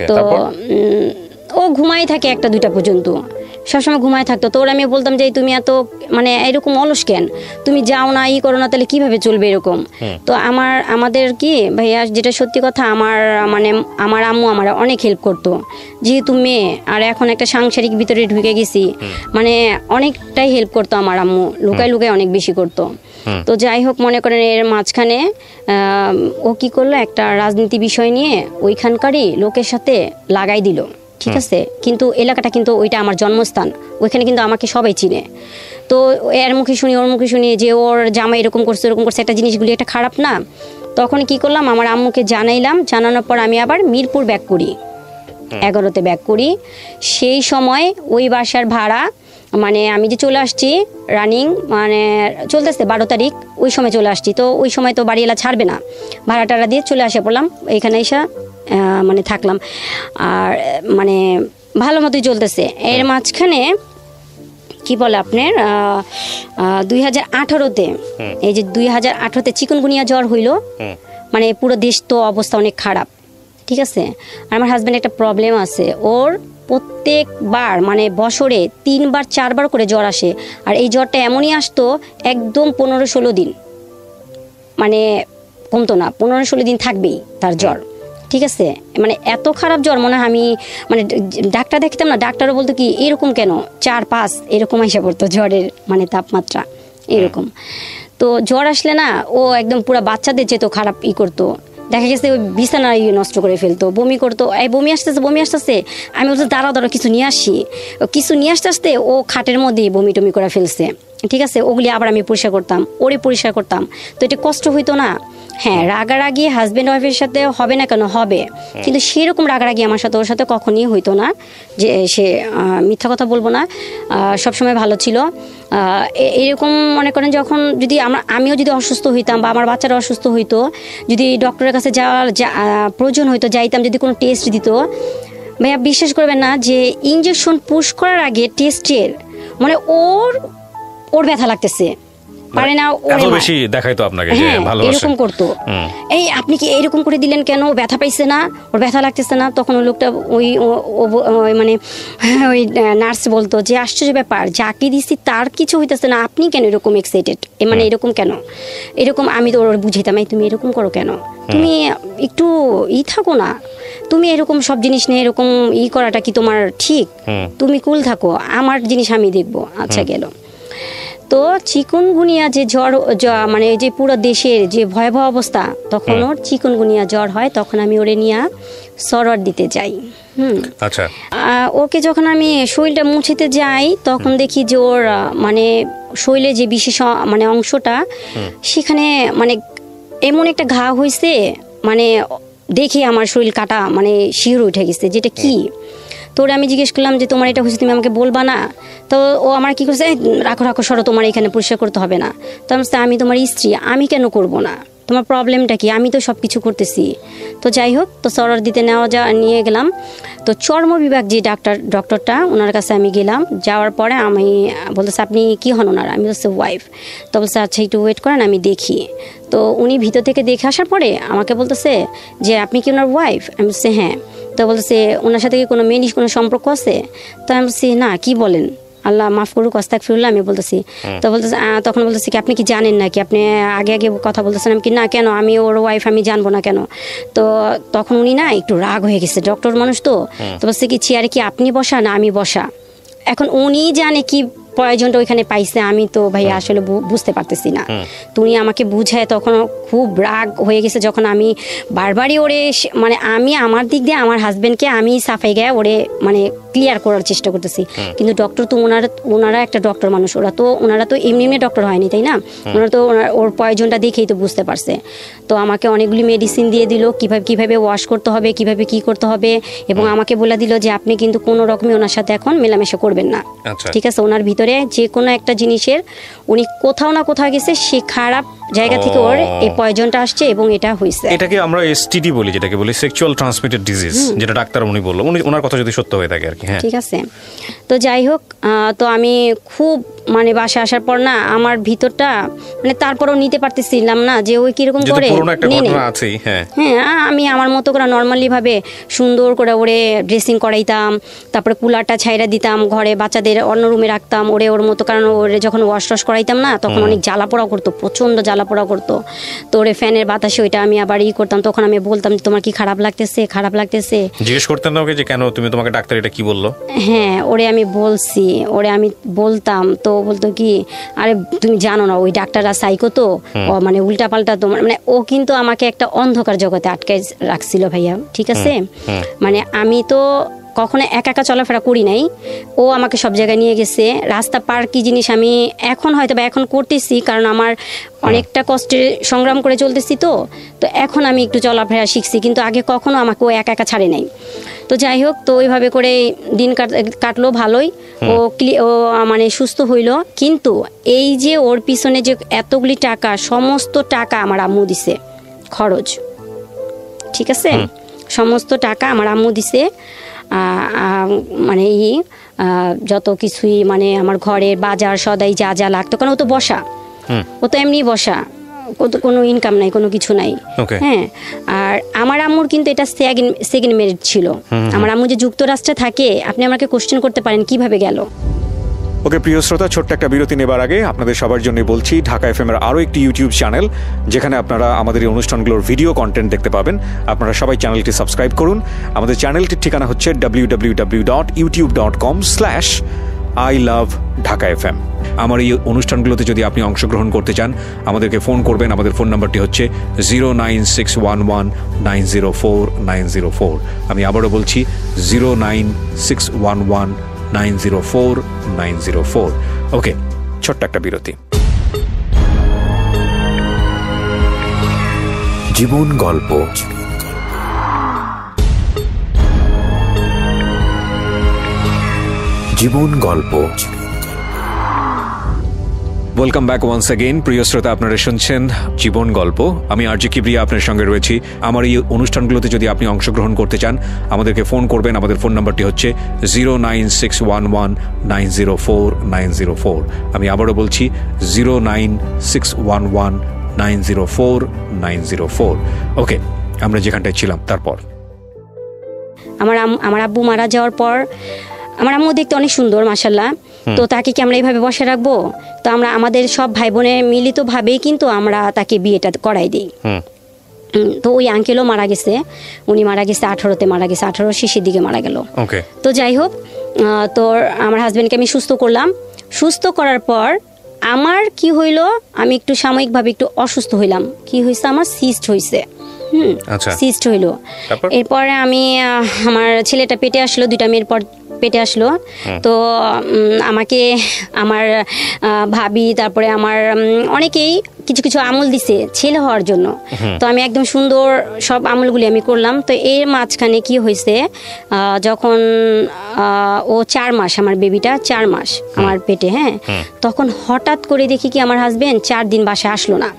তো ও ঘুমাই থাকে 1-2টা পর্যন্ত, সবসময় ঘুমায় থাকতো। তো ওরা আমি বলতাম যে তুমি এত মানে এরকম অলস কেন, তুমি যাও না, করো না, তাহলে কিভাবে চলবে এরকম। তো আমাদের কি ভাইয়া, যেটা সত্যি কথা, আমার আম্মু আমার অনেক হেল্প করতো, যেহেতু মেয়ে, আর এখন একটা সাংসারিক ভিতরে ঢুকে গেছি, মানে অনেকটাই হেল্প করতো আমার আম্মু, লুকায় অনেক বেশি করতো। তো যাই হোক, মনে করেন এর মাঝখানে ও কি করলো, একটা রাজনীতি বিষয় নিয়ে ওইখানকারই লোকের সাথে লাগাই দিল, ঠিক আছে। কিন্তু এলাকাটা কিন্তু ওইটা আমার জন্মস্থান, ওইখানে কিন্তু আমাকে সবাই চিনে। তো এর মুখে শুনি, ওর মুখে শুনি যে ওর জামাই এরকম করছে, একটা জিনিসগুলি একটা খারাপ না। তখন কি করলাম, আমার আম্মুকে জানাইলাম, জানানোর পর আমি আবার মিরপুর ব্যাক করি, 11তে ব্যাক করি। সেই সময় ওই বাসার ভাড়া মানে আমি যে চলে আসছি, রানিং মানে চলতেছে 12 তারিখ, ওই সময় চলে আসছি। তো ওই সময় তো বাড়িওয়ালা ছাড়বে না, ভাড়া টাড়া দিয়ে চলে আসে পড়লাম, এখানে এসে মানে থাকলাম, আর মানে ভালো মতোই চলতেছে। এর মাঝখানে কি বলে আপনার 2018-তে, এই যে 2018-তে চিকুনগুনিয়া জ্বর হইল, মানে পুরো দেশ তো অবস্থা অনেক খারাপ, ঠিক আছে। আর আমার হাজব্যান্ড একটা প্রবলেম আছে, ওর প্রত্যেকবার মানে বছরে 3-4 করে জ্বর আসে, আর এই জ্বরটা এমনই আসতো একদম 15-16 দিন, মানে কমতো না, 15-16 দিন থাকবেই তার জ্বর, ঠিক আছে। মানে এত খারাপ জ্বর, মনে হয় আমি মানে ডাক্তার দেখতাম না, ডাক্তারও বলতো কি এরকম কেন, 4-5 এরকম এসে পড়তো জ্বরের মানে তাপমাত্রা এরকম। তো জ্বর আসলে না ও একদম পুরো বাচ্চাদের যেত খারাপ করতো, দেখা গেছে ওই বিছানায় নষ্ট করে ফেলতো, বমি করতো, এই বমি আসতেছে। আমি বলছি দাঁড়াও কিছু নিয়ে আসি, কিছু নিয়ে আসতে ও খাটের মধ্যেই বমি টমি করে ফেলছে, ঠিক আছে। ওগুলি আবার আমি পরিষ্কার করতাম, ওরে পরিষ্কার করতাম, তো এটা কষ্ট হইতো না। হ্যাঁ, রাগারাগি হাজব্যান্ড ওয়াইফের সাথে হবে না কেন, হবে, কিন্তু সেরকম রাগারাগি আমার সাথে ওর সাথে কখনই হইতো না। যে সে মিথ্যা কথা বলবো না, সবসময় ভালো ছিল। এরকম মনে করেন যখন যদি আমিও যদি অসুস্থ হইতাম বা আমার বাচ্চারা অসুস্থ হইতো, যদি ডক্টরের কাছে যাওয়ার প্রয়োজন হইতো, যাইতাম, যদি কোনো টেস্ট দিত, ভাইয়া বিশ্বাস করবেন না যে ইঞ্জেকশন পুশ করার আগে টেস্টের মানে ওর ব্যথা লাগতেছে, পারে না, এত বেশি দেখাইতো আপনাকে যে ভালোবাসে, এরকম করতো। এই আপনি কি এরকম করে দিলেন কেন, ব্যথা পাইছে না, ওর ব্যথা লাগতেছে না। তখন ওই লোকটা ওই মানে ওই নার্স বলতো যে আশ্চর্য ব্যাপার, যাকে দিচ্ছি তার কিছু হইতেছে না, আপনি কেন এরকম এক্সাইটেড, মানে এরকম কেন, এরকম। আমি তো ওর বুঝাইতাম, তুমি এরকম করো কেন, তুমি একটু থাকো না, তুমি এরকম সব জিনিস নিয়ে এরকম করাটা কি তোমার ঠিক, তুমি কুল থাকো, আমার জিনিস আমি দেখবো। আচ্ছা গেল। তো চিকুনগুনিয়া যে জ্বর, মানে যে পুরো দেশের যে ভয়াবহ অবস্থা, তখন ওর চিকুনগুনিয়া জ্বর হয়, তখন আমি ওরে নিয়ে সরোয়ার দিতে যাই। আচ্ছা, ওকে যখন আমি শরীরটা মুছিতে যাই, তখন দেখি যে ওর মানে শরীরে যে বিশেষ মানে অংশটা, সেখানে মানে এমন একটা ঘা হয়েছে, মানে দেখে আমার শরীর কাটা মানে শিহর উঠে গেছে, যেটা কি। তোরে আমি জিজ্ঞেস করলাম যে তোমার এটা হয়েছে, তুমি আমাকে বলবা না? তো ও আমার কি করছে, রাখো সরো, তোমার এখানে পরিষ্কার করতে হবে না। তো আমি তোমার স্ত্রী, আমি কেন করব না, তোমার প্রবলেমটা কি, আমি তো সব কিছু করতেছি। তো যাই হোক, তো সরর দিতে নিয়ে গেলাম। তো চর্ম বিভাগ যে ডক্টরটা, ওনার কাছে আমি গেলাম। যাওয়ার পরে আমি বলতেছে আপনি কি হন ওনার? আমি বলছি ওয়াইফ। তো বলছে আচ্ছা একটু ওয়েট করেন, আমি দেখি। তো উনি ভিতর থেকে দেখে আসার পরে আমাকে বলতেছে যে আপনি কি ওনার ওয়াইফ? আমি বলছি হ্যাঁ। তো বলতেছে ওনার সাথে কি কোনো সম্পর্ক আছে? তো আমি বলছি না, কি বলেন, আল্লাহ মাফ করুক, আস্তাগফিরুল্লাহ আমি বলতেছি। তো বলতেছে তখন বলতেছি কি আপনি কি জানেন নাকি, আপনি আগে কথা বলতেছেন? আমি কি না, কেন, আমি ওর ওয়াইফ, আমি জানবো না কেন? তো তখন উনি না একটু রাগ হয়ে গেছে, ডক্টর মানুষ তো বলছে কি চেয়ারে কি আপনি বসা না আমি বসা? এখন উনি জানে কি প্রয়োজনটা ওইখানে পাইছে, আমি তো ভাই আসলে বুঝতে পারতেছি না। তো উনি আমাকে বুঝায়, তখন খুব রাগ হয়ে গেছে, যখন আমি বারবারই ওরে মানে আমি আমার দিক দিয়ে আমার হাজবেন্ডকে আমি সাফাই গায়ে ওরে মানে ক্লিয়ার করার চেষ্টা করতেছি, কিন্তু ডক্টর তো ওনারা একটা ডক্টর মানুষ, ওনারা তো এমনি ডক্টর হয়নি, তাই না? ওনারা তো ওর প্রয়োজনটা দেখেই তো বুঝতে পারছে। তো আমাকে অনেকগুলি মেডিসিন দিয়ে দিল, কিভাবে ওয়াশ করতে হবে, কিভাবে কি করতে হবে, এবং আমাকে বলে দিল যে আপনি কিন্তু কোনো রকমই ওনার সাথে এখন মেলামেশা করবেন না, ঠিক আছে? ওনার ভিতরে যে কোনো একটা জিনিসের উনি কোথাও না কোথাও গেছে, সে খারাপ জায়গা থেকে ওর এই পয়জনটা আসছে এবং এটা হয়েছে। এটাকে আমরা এসটিডি বলি, যেটাকে বলি সেক্সুয়াল ট্রান্সমিটেড ডিজিজ, যেটা ডাক্তার উনি বললো, ওনার কথা যদি সত্য হয়ে থাকে আর কি। হ্যাঁ ঠিক আছে। তো যাই হোক, তো আমি খুব মানে বাসায় আসার পর না আমার ভিতরটা মানে তারপরেও নিতে পারতেছিলাম না যে ওই কিরকম করে হ্যাঁ আমি আমার মতো করে নর্মালি ভাবে সুন্দর করে ওরে ড্রেসিং করাইতাম, তারপরে কুলারটা ছাইরা দিতাম, ঘরে বাচ্চাদের অন্য রুমে রাখতাম ওর মতো, কারণ ওরে যখন ওয়াশ করাইতাম না তখন অনেক জ্বালাপোড়া করতো, প্রচন্ড জ্বালাপোড়া করতো। তো ওরে ফ্যানের বাতাসে ওইটা আমি আবার করতাম, তখন আমি বলতাম যে তোমার কি খারাপ লাগতেছে? জিজ্ঞেস করতেন না ওকে যে কেন তুমি, তোমাকে ডাক্তার এটা কি বললো? হ্যাঁ ওরে আমি বলতাম, তো বলতো কি আরে তুমি জানো না ওই ডাক্তাররা সাইকো, তো মানে উল্টা পাল্টা তোমার মানে ও কিন্তু আমাকে একটা অন্ধকার জগতে আটকায় রাখছিল ভাইয়া, ঠিক আছে? মানে আমি তো কখনো একা চলাফেরা করি নাই, ও আমাকে সব জায়গায় নিয়ে গেছে। রাস্তা পার কি জিনিস আমি এখন হয়তো বা এখন করতেছি, কারণ আমার অনেকটা কষ্টে সংগ্রাম করে চলতেছি, তো এখন আমি একটু চলাফেরা শিখছি, কিন্তু আগে কখনো আমাকে ও একা ছাড়ে নাই। তো যাই হোক, তো ওইভাবে করে দিন কাটলো ভালোই, ও মানে সুস্থ হইল। কিন্তু এই যে ওর পিছনে যে এতগুলি টাকা, সমস্ত টাকা আমার আম্মু দিছে খরচ, ঠিক আছে? সমস্ত টাকা আমার আম্মু দিছে, মানে যত কিছুই মানে আমার ঘরের বাজার সদাই যা লাগতো, কারণ ও তো বসা, ও তো এমনি বসা, কোনো ইনকাম নাই, কোনো কিছু নাই। হ্যাঁ, আর আমার আম্মুর কিন্তু এটা সেকেন্ড ম্যারেজ ছিল। আমার আম্মু যে যুক্তরাষ্ট্রে থাকে, আপনি আমাকে কোশ্চেন করতে পারেন কিভাবে গেল। ওকে প্রিয় শ্রোতা, ছোট্ট একটা বিরতি নেবার আগে আপনাদের সবার জন্য বলছি, ঢাকা এফএম এর আরও একটি ইউটিউব চ্যানেল, যেখানে আপনারা আমাদের এই অনুষ্ঠানগুলোর ভিডিও কন্টেন্ট দেখতে পাবেন। আপনারা সবাই চ্যানেলটি সাবস্ক্রাইব করুন। আমাদের চ্যানেলটির ঠিকানা হচ্ছে www.youtube.com/ I love Dhaka FM। আমার এই অনুষ্ঠানগুলোতে যদি আপনি অংশগ্রহণ করতে চান আমাদেরকে ফোন করবেন। আমাদের ফোন নাম্বারটি হচ্ছে 09611904904। আমি আবারও বলছি 09611904904। ওকে, ছোট্ট একটা বিরতি। জীবন গল্প। জীবন গল্প। Welcome back once again. প্রিয় শ্রোতা, আপনারা শুনছেন জীবন গল্প। আমি আরজি কিবরিয়া আপনার সঙ্গে রয়েছি। আমার এই অনুষ্ঠানগুলোতে যদি আপনি অংশগ্রহণ করতে চান আমাদেরকে ফোন করবেন। আমাদের ফোন নাম্বারটি হচ্ছে 09611904904। আমি আবারও বলছি 09611904904। ওকে, আমরা যেখানটায় ছিলাম তারপর আমার আব্বু মারা যাওয়ার পর আমার আম্মু দেখতে অনেক সুন্দর মাশাআল্লাহ। তো তাকে কি আমরা এইভাবে বসে রাখবো? তো আমরা আমাদের সব ভাই বোনের মিলিতভাবেই কিন্তু আমরা তাকে বিয়েটা করাই দিই। তো ওই আঙ্কেলও মারা গেছে, উনি মারা গেছে 18-তে মারা গেছে, 18 শেষের দিকে মারা গেল। তো যাই হোক, তো আমার হাজবেন্ডকে আমি সুস্থ করলাম। সুস্থ করার পর আমার কি হইল, আমি একটু সাময়িকভাবে একটু অসুস্থ হইলাম। কি হয়েছে, আমার সিস্ট হয়েছে। সিস্ট হইল। এরপরে আমি আমার ছেলেটা পেটে আসলো, 2টা মেয়ের পর পেটে আসলো। তো আমাকে আমার ভাবি, তারপরে আমার অনেকেই কিছু কিছু আমল দিছে ছেলে হওয়ার জন্য। তো আমি একদম সুন্দর সব আমলগুলি আমি করলাম। তো এর মাঝখানে কি হয়েছে, যখন ও 4 মাস, আমার বেবিটা 4 মাস আমার পেটে, তখন হঠাৎ করে দেখি কি আমার হাজবেন্ড 4 দিন বাসায় আসলো না।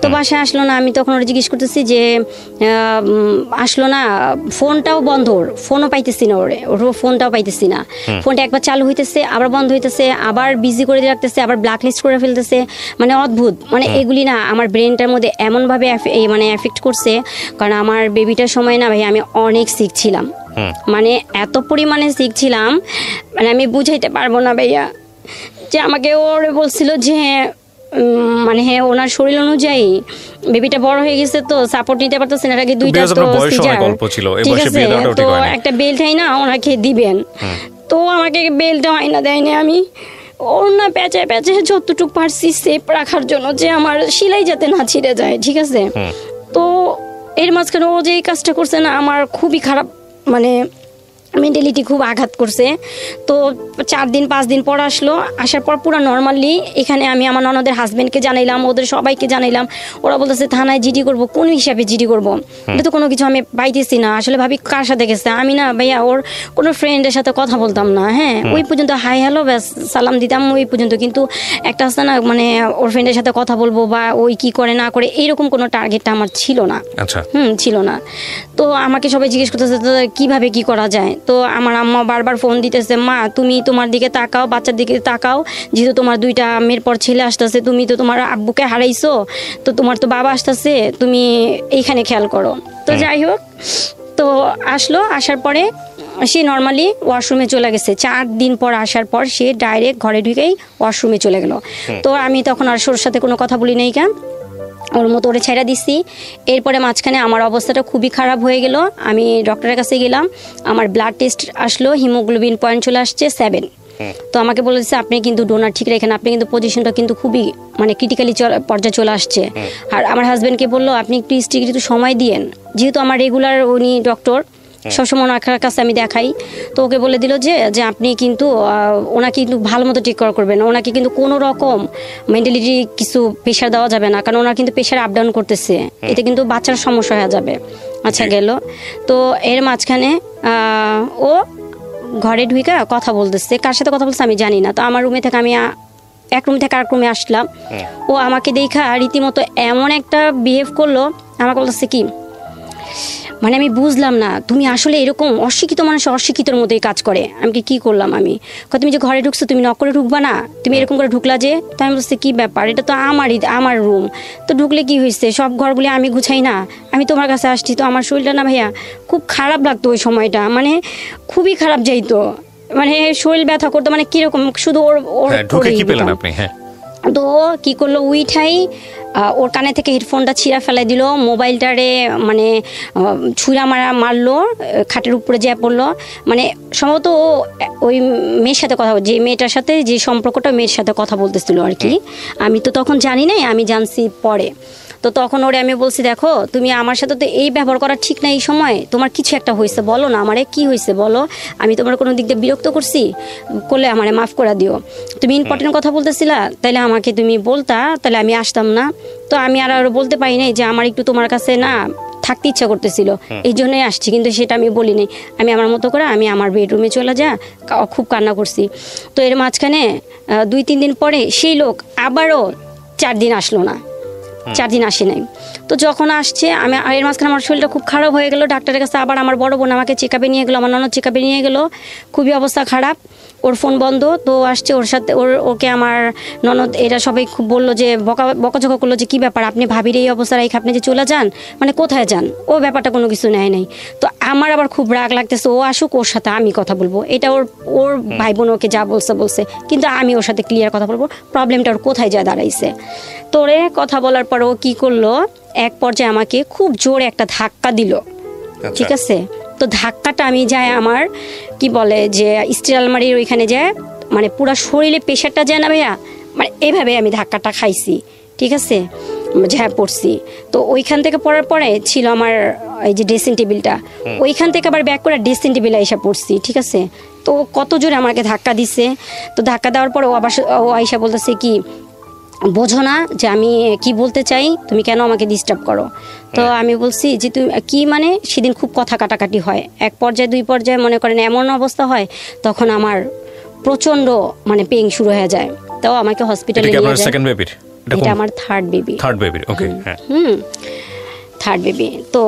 তো বাসায় আসলো না, আমি তখন ওরা জিজ্ঞেস করতেছি যে আসলো না, ফোনটাও বন্ধ, ওর ফোনও পাইতেছি না, ওর ফোনটাও পাইতেছি না। ফোনটা একবার চালু হইতেছে, আবার বন্ধ হইতেছে, আবার বিজি করে রাখতেছে, আবার ব্ল্যাক লিস্ট করে ফেলতেছে। মানে অদ্ভুত, মানে এগুলি না আমার ব্রেনটার মধ্যে এমনভাবে মানে এফেক্ট করছে। কারণ আমার বেবিটার সময় না ভাই আমি অনেক সিক ছিলাম, মানে এত পরিমাণে সিক ছিলাম, মানে আমি বুঝাইতে পারবো না ভাইয়া। যে আমাকে ওরে বলছিল যে মানে ওনার শরীর অনুযায়ী বেবিটা বড় হয়ে গেছে, তো সাপোর্ট নিতে পারতেছে না। আগে 2টা তো সিজার, ঠিক আছে, তো একটা বেল্ট হয় না ওনাকে দিবেন, তো আমাকে বেল্টটা হয় না, দেয়নি। আমি ওর না প্যাঁচে প্যাঁচে যতটুকু পারছি সেফ রাখার জন্য, যে আমার সেলাই যাতে না ছিঁড়ে যায়, ঠিক আছে। তো এর মাঝখানে ও যে এই কাজটা করছে না, আমার খুবই খারাপ, মানে মেন্টালিটি খুব আঘাত করছে। তো 4 দিন 5 দিন পর আসলো, আসার পর পুরো নর্মালি এখানে আমি আমার ননদের হাজবেন্ডকে জানাইলাম, ওদের সবাইকে জানাইলাম। ওরা বলতেছে থানায় জিডি করবো। কোন হিসাবে জিডি করবো? এটা তো কোনো কিছু আমি পাইতেছি না। আসলে ভাবি কার সাথে গেছে, আমি না ভাইয়া ওর কোনো ফ্রেন্ডের সাথে কথা বলতাম না। ওই পর্যন্ত হাই হ্যালো ব্যাস সালাম দিতাম, ওই পর্যন্ত। কিন্তু একটা আছে না, মানে ওর ফ্রেন্ডের সাথে কথা বলবো বা ওই কি করে না করে এইরকম কোনো টার্গেটটা আমার ছিল না। ছিল না। তো আমাকে সবাই জিজ্ঞেস করতেছে কিভাবে কি করা যায়। তো আমার আম্মা বারবার ফোন দিতেছে, মা তুমি তোমার দিকে তাকাও, বাচ্চার দিকে তাকাও, যেহেতু তোমার 2টা মেয়ের পর ছেলে আসতেছে, তুমি তো তোমার আব্বুকে হারাইছো, তো তোমার তো বাবা আসতেছে, তুমি এইখানে খেয়াল করো। তো যাই হোক, তো আসলো, আসার পরে সে নর্মালি ওয়াশরুমে চলে গেছে। 4 দিন পর আসার পর সে ডাইরেক্ট ঘরে ঢুকেই ওয়াশরুমে চলে গেল। তো আমি তখন আর ওর সাথে কোনো কথা বলি নাই, কেন ওর মতো ওরে ছেড়ে দিচ্ছি। এরপরে মাঝখানে আমার অবস্থাটা খুবই খারাপ হয়ে গেল। আমি ডক্টরের কাছে গেলাম, আমার ব্লাড টেস্ট আসলো, হিমোগ্লোবিন পয়েন্ট চলে আসছে 7। তো আমাকে বলেছে আপনি কিন্তু ডোনার ঠিক রাখেন, আপনি কিন্তু পজিশনটা কিন্তু খুবই মানে ক্রিটিক্যালি পর্যায়ে চলে আসছে। আর আমার হাজব্যান্ডকে বললো আপনি একটু স্ট্রিক্ট একটু সময় দিয়েন, যেহেতু আমার রেগুলার উনি ডক্টর, সবসময় ওনার কাছে আমি দেখাই। তো ওকে বলে দিল যে আপনি কিন্তু ওনাকে কিন্তু ভালো মতো টেক কেয়ার করবেন, ওনাকে কিন্তু কোনো রকম মেন্টালিটি কিছু প্রেশার দেওয়া যাবে না, কারণ ওনার কিন্তু প্রেশার আপ ডাউন করতেছে, এতে কিন্তু বাচ্চার সমস্যা হয়ে যাবে। আচ্ছা গেল। তো এর মাঝখানে ও ঘরে ঢুকে কথা বলতেছে, কার সাথে কথা বলছে আমি জানি না। তো আমার রুমে থেকে আমি এক রুম থেকে আরেক রুমে আসলাম, ও আমাকে দেখা রীতিমতো এমন একটা বিহেভ করলো, আমাকে বলতেছে কি, মানে আমি বুঝলাম না, তুমি আসলে এরকম অশিক্ষিত মানুষ অশিক্ষিতর মতোই কাজ করে। আমি কি করলাম, আমি তুমি যে ঘরে ঢুকছো তুমি নক করে ঢুকবা না, তুমি এরকম করে ঢুকলা যে। তো আমি বলছি কি ব্যাপার, এটা তো আমার রুম, তো ঢুকলে কি হয়েছে, সব ঘরগুলি আমি গুছাই না, আমি তোমার কাছে আসছি। তো আমার শরীরটা না ভাইয়া খুব খারাপ লাগতো ওই সময়টা, মানে খুবই খারাপ যাইতো, মানে শরীর ব্যথা করতো, মানে কিরকম শুধু ওর ঢুকে কি পেলেন আপনি? তো কি করলো, উইঠাই ওর কানে থেকে হেডফোনটা ছিঁড়া ফেলাই দিল, মোবাইলটারে মানে ছুঁড়া মারলো, খাটের উপরে যেয়ে পড়লো। মানে সম্ভবত ও ওই মেয়ের সাথে কথা, যে মেয়েটার সাথে যে সম্পর্কটা, মেয়ের সাথে কথা বলতেছিল আর কি। আমি তো তখন জানি নাই, আমি জানছি পরে। তো তখন ওরে আমি বলছি, দেখো তুমি আমার সাথে তো এই ব্যবহার করা ঠিক না, এই সময় তোমার কিছু একটা হয়েছে, বলো না আমারে কি হয়েছে বলো, আমি তোমার কোনো দিক দিয়ে বিরক্ত করলে আমারে মাফ করে দিও। তুমি ইম্পর্টেন্ট কথা বলতেছিলা, তাহলে আমাকে তুমি বলতা, তাহলে আমি আসতাম না। তো আমি আর বলতে পারি নাই যে আমার একটু তোমার কাছে না থাকতে ইচ্ছা করতেছিল, এই জন্যই আসছি, কিন্তু সেটা আমি বলিনি। আমি আমার মতো করে আমি আমার বেডরুমে চলে খুব কান্না করছি। তো এর মাঝখানে 2-3 দিন পরে সেই লোক আবারও 4 দিন আসলো না, 4 দিন আসে নাই। তো যখন আসছে, আমি এর মাঝখানে আমার শরীরটা খুব খারাপ হয়ে গেল। ডাক্তারের কাছে আবার আমার বড় বোন আমাকে চেকআপে নিয়ে গেলো, আমার ননদ চেকআপে নিয়ে গেলো, খুবই অবস্থা খারাপ। ওর ফোন বন্ধ। তো আসছে ওর সাথে, ওকে আমার ননদ এরা সবাই খুব বললো যে বকাঝকা করলো যে কী ব্যাপার, আপনি ভাবির এই অবস্থা রেখে আপনি যে চলে যান, মানে কোথায় যান? ও ব্যাপারটা কোনো কিছু নেয় নাই। তো আমার আবার খুব রাগ লাগতেছে, ও আসুক, ওর সাথে আমি কথা বলবো। এটা ওর ভাই বোন ওকে যা বলছে, কিন্তু আমি ওর সাথে ক্লিয়ার কথা বলবো, প্রবলেমটা ওর কোথায় যা দাঁড়াইছে। তো ওরে কথা বলার পর ও কী করলো, এক পর্যায়ে আমাকে খুব জোরে একটা ধাক্কা দিল, ঠিক আছে? তো ধাক্কাটা আমি যাই আমার কি বলে যে স্টিল আলমারির ওইখানে যায়, মানে পুরো শরীরে প্রেশারটা যায় না ভাইয়া, মানে এভাবে আমি ধাক্কাটা খাইছি, ঠিক আছে? ঝ্যাঁ পড়ছি। তো ওইখান থেকে পড়ার পরে ছিল আমার এই যে ড্রেসিং টেবিলটা, ওইখান থেকে আবার ব্যাক করে ড্রেসিং টেবিলে এসে পড়ছি, ঠিক আছে? তো কত জোরে আমাকে ধাক্কা দিছে। তো ধাক্কা দেওয়ার পরে ও আইসা বলতেছে কি, বোঝো না যে আমি কি বলতে চাই, তুমি কেন আমাকে ডিস্টার্ব করো? তো আমি বলছি যে তুমি কি, মানে সেদিন খুব কথা কাটাকাটি হয়, 1 পর্যায়ে 2 পর্যায়ে মনে করেন এমন অবস্থা হয়, তখন আমার প্রচন্ড মানে পেইন শুরু হয়ে যায়। তো আমাকে হসপিটালে নিয়ে যায়। এটা আমার থার্ড বেবি। Third baby. তো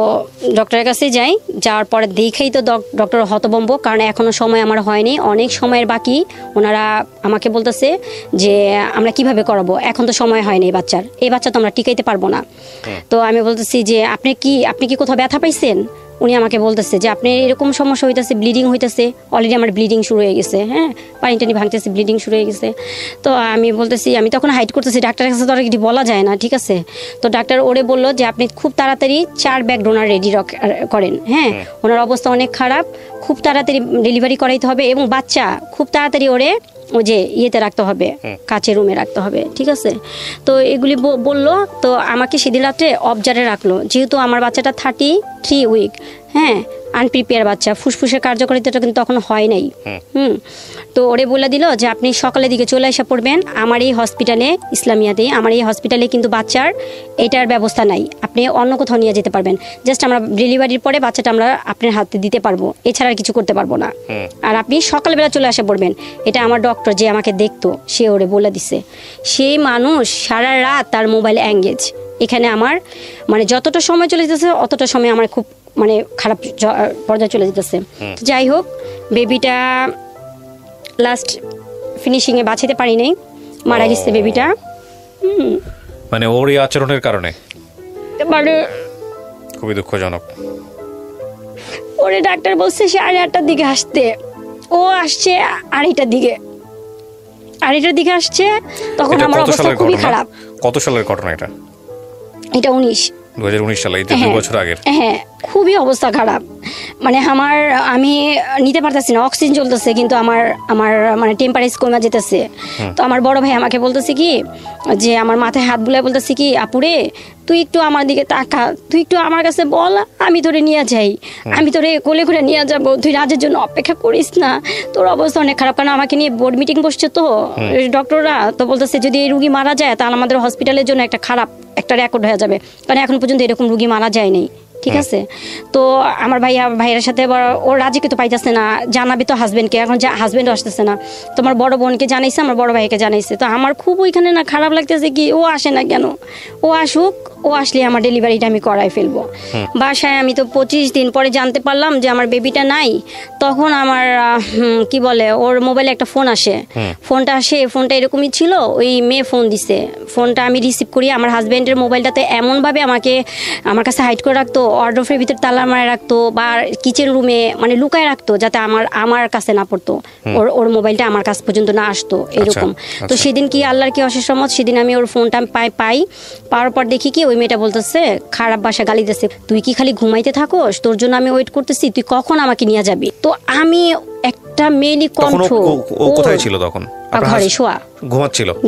ডক্টরের কাছে যাই, যাওয়ার পরে দেখেই তো ডক্টর হতভম্ব, কারণ এখনও সময় আমার হয়নি, অনেক সময়ের বাকি। ওনারা আমাকে বলতেছে যে আমরা কিভাবে করাবো, এখন তো সময় হয়নি, এই বাচ্চা তো আমরা টিকাইতে পারবো না। তো আমি বলতেছি যে আপনি কি কোথাও ব্যথা পাইছেন? উনি আমাকে বলতেছে যে আপনি এরকম সমস্যা হইতেছে, ব্লিডিং হইতেছে, অলরেডি আমার ব্লিডিং শুরু হয়ে গেছে, হ্যাঁ, পানি টানি ভাঙতেছে, ব্লিডিং শুরু হয়ে গেছে। তো আমি বলতেছি, আমি তখন হাইড করতেছি, ডাক্তারের কাছে তো আর কিছু বলা যায় না, ঠিক আছে? তো ডাক্তার ওরে বললো যে আপনি খুব তাড়াতাড়ি 4 ব্যাগ ডোনার রেডি করেন, হ্যাঁ, ওনার অবস্থা অনেক খারাপ, খুব তাড়াতাড়ি ডেলিভারি করাইতে হবে, এবং বাচ্চা খুব তাড়াতাড়ি ওরে ওই যে ইয়েতে রাখতে হবে, কাচের রুমে রাখতে হবে, ঠিক আছে? তো এগুলি বললো। তো আমাকে সেদিন রাত্রে অবজারে রাখলো, যেহেতু আমার বাচ্চাটা 33 উইক, হ্যাঁ, আনপ্রিপেয়ার বাচ্চা, ফুসফুসের কার্যকারিতাটা কিন্তু তখন হয় নাই। তো ওরে বলে দিল যে আপনি সকালের দিকে চলে এসে পড়বেন আমার এই হসপিটালে, ইসলামিয়াতে, আমার এই হসপিটালে কিন্তু বাচ্চার এটার ব্যবস্থা নাই, আপনি অন্য কোথাও নিয়ে যেতে পারবেন, জাস্ট আমরা ডেলিভারির পরে বাচ্চাটা আমরা আপনার হাতে দিতে পারবো, এছাড়া আর কিছু করতে পারবো না, আর আপনি সকালবেলা চলে এসে পড়বেন। এটা আমার ডক্টর যে আমাকে দেখতো, সে ওরে বলে দিছে। সেই মানুষ সারা রাত তার মোবাইল এঙ্গেজ, এখানে আমার মানে যতটা সময় চলে যেতেছে অতটা সময় আমার খুব মানে খারাপ পর্যায়ে চলে যেতেছে। যাই হোক, বেবিটা লাস্ট ফিনিশিংয়ে বাঁচাতে পারি নাই, মারা গেছে বেবিটা। মানে ওর এই আচরণের কারণে, মানে খুবই দুঃখজনক। ওরে ডাক্তার বলছে 8:30টার দিকে আসতে, ও আসছে 2:30টার দিকে আসছে, তখন আমার অবস্থা খুবই খারাপ। কত সালের ঘটনা এটা? এটা 2019 সালে, এই 2 বছর আগের। হ্যাঁ, খুবই অবস্থা খারাপ, মানে আমি নিতে পারতেছি না, অক্সিজেন চলতেছে, কিন্তু আমার মানে টেম্পারেচার কমে যেতেছে। তো আমার বড় ভাই আমাকে বলতেছে কি, যে আমার মাথায় হাত বুলায় বলতেছে কি, আপুরে তুই একটু আমার দিকে তাকা, তুই একটু আমার কাছে বল, আমি তোরে নিয়ে যাই, আমি তোরে কোলে করে নিয়ে যাবো, তুই রাজের জন্য অপেক্ষা করিস না, তোর অবস্থা অনেক খারাপ। কারণ আমাকে নিয়ে বোর্ড মিটিং বসছে তো ডক্টররা, তো বলতেছে যদি এই রুগী মারা যায় তাহলে আমাদের হসপিটালের জন্য একটা খারাপ একটা রেকর্ড হয়ে যাবে, কারণ এখন পর্যন্ত এরকম রুগী মারা যায়নি, ঠিক আছে? তো আমার ভাইয়ের সাথে ওর রাজিকে তো পাইতেছে না, জানাবে তো হাজবেন্ডকে, এখন হাজবেন্ডও আসতেছে না। তোমার বড় বোনকে জানাইছে, আমার বড় ভাইকে জানাইছে। তো আমার খুব ওইখানে না খারাপ লাগতেছে কি, ও আসে না কেন, ও আসুক, ও আসলে আমার ডেলিভারিটা আমি করাই ফেলবো। বাসায় আমি তো 25 দিন পরে জানতে পারলাম যে আমার বেবিটা নাই। তখন আমার কি বলে ওর মোবাইলে একটা ফোন আসে, ফোনটা এরকমই ছিল, ওই মেয়ে ফোন দিছে। ফোনটা আমি রিসিভ করি, আমার হাজব্যান্ডের মোবাইলটাতে এমনভাবে আমার কাছে হাইড করে রাখতো, ওয়ার্ডরোবের ভিতরে তালা মারে রাখতো বা কিচেন রুমে মানে লুকায় রাখতো যাতে আমার কাছে না পড়তো, ওর মোবাইলটা আমার কাছ পর্যন্ত না আসতো এরকম। তো সেদিন কি আল্লাহর কি অশেষ রহমত, সেদিন আমি ওর ফোনটা পাওয়ার পর দেখি কি ওই মেয়েটা বলতেছে খারাপ ভাষা গালি দিতেছে, তুই কি খালি ঘুমাইতে থাকোস, তোর জন্য আমি ওয়েট করতেছি, তুই কখন আমাকে নিয়ে যাবি। তো আমি একটা মেয়েলি কণ্ঠ, কোথায় ছিল তখন? ঘরে শোয়া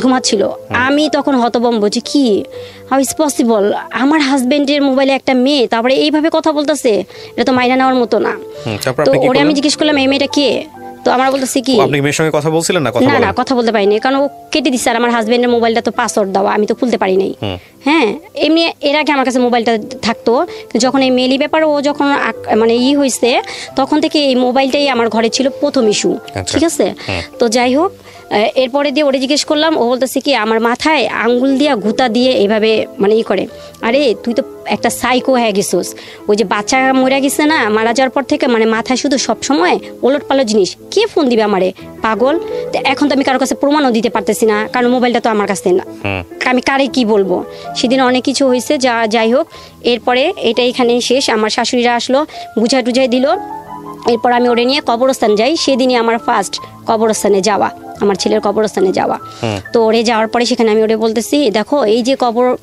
ঘুমাচ্ছিল। আমি তখন হতভম্ব যে কি, হাউ ইজ পসিবল, আমার হাজবেন্ডের মোবাইলে একটা মেয়ে তারপরে এইভাবে কথা বলতেছে, এটা তো মাইনা নেওয়ার মতো না। তো ওরে আমি জিজ্ঞেস করলাম এই মেয়েটা কে, তো আমরা বলতেছি কি আপনি মেয়ের সঙ্গে কথা বলছিলেন না? না কথা বলতে পারিনি, কারণ ও কেটে দিচ্ছে, আর আমার হাজবেন্ডের মোবাইলটা তো পাসওয়ার্ড দেওয়া, আমি তো খুলতে পারি নাই। হ্যাঁ, এমনি এর আগে আমার কাছে মোবাইলটা থাকতো, যখন এই মেলি ব্যাপার ও যখন মানে হয়েছে তখন থেকে এই মোবাইলটাই আমার ঘরে ছিল প্রথম ইস্যু। ঠিক আছে, তো যাই হোক, এরপরে দিয়ে ওরে জিজ্ঞেস করলাম, ও বলতেছে কি আমার মাথায় আঙ্গুল দিয়া গুতা দিয়ে এইভাবে মানে করে, আরে তুই তো একটা সাইকো হয়ে গেছিস, ওই যে বাচ্চা মরে গেছে না, মারা যাওয়ার পর থেকে মানে মাথায় শুধু সবসময় ওলট পালট জিনিস, কে ফোন দিবে আমারে, পাগল। তো এখন তো আমি কারোর কাছে প্রমাণও দিতে পারতেছি না, কারণ মোবাইলটা তো আমার কাছে না, আমি কারে কি বলবো। সেদিন অনেক কিছু হয়েছে, যাই হোক, এরপরে এটা এখানে শেষ। আমার শাশুড়িরা আসলো, বুঝাই দিল। এরপর আমি ওরে নিয়ে কবরস্থান যাই, সেদিনই আমার ফার্স্ট কবরস্থানে যাওয়া, আমার ছেলের কবরস্থানে যাওয়া। তো ওরে যাওয়ার পরে সেখানে আমি ওরে বলতেছি, দেখো এই যে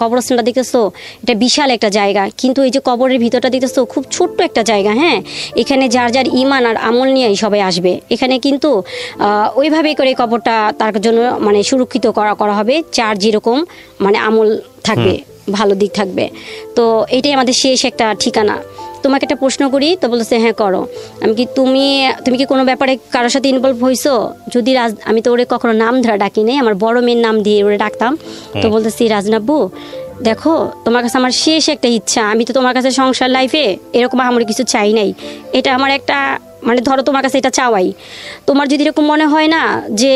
কবরস্থানটা দেখতেছো, এটা বিশাল একটা জায়গা, কিন্তু এই যে কবরের ভিতরটা দেখতেছো খুব ছোট্ট একটা জায়গা। হ্যাঁ, এখানে যার ইমান আর আমল নিয়েই সবাই আসবে, এখানে কিন্তু ওইভাবেই করে কবরটা তার জন্য মানে সুরক্ষিত করা হবে, যার যেরকম মানে আমল থাকবে, ভালো দিক থাকবে। তো এটাই আমাদের শেষ একটা ঠিকানা। তোমাকে একটা প্রশ্ন করি, তো বলতেছে হ্যাঁ করো। আমি কি তুমি কি কোনো ব্যাপারে কারোর সাথে ইনভলভ হয়েছো? যদি আমি তো ওরে কখনো নাম ধরা ডাকি নেই, আমার বড় মেয়ের নাম দিয়ে ওরে ডাকতাম। তো বলতেছি রাজনাব্বু দেখো, তোমার কাছে আমার শেষ একটা ইচ্ছা, আমি তো তোমার কাছে সংসার লাইফে এরকম আমার কিছু চাই নাই, এটা আমার একটা মানে ধরো তোমার কাছে এটা চাওয়াই, তোমার যদি এরকম মনে হয় না যে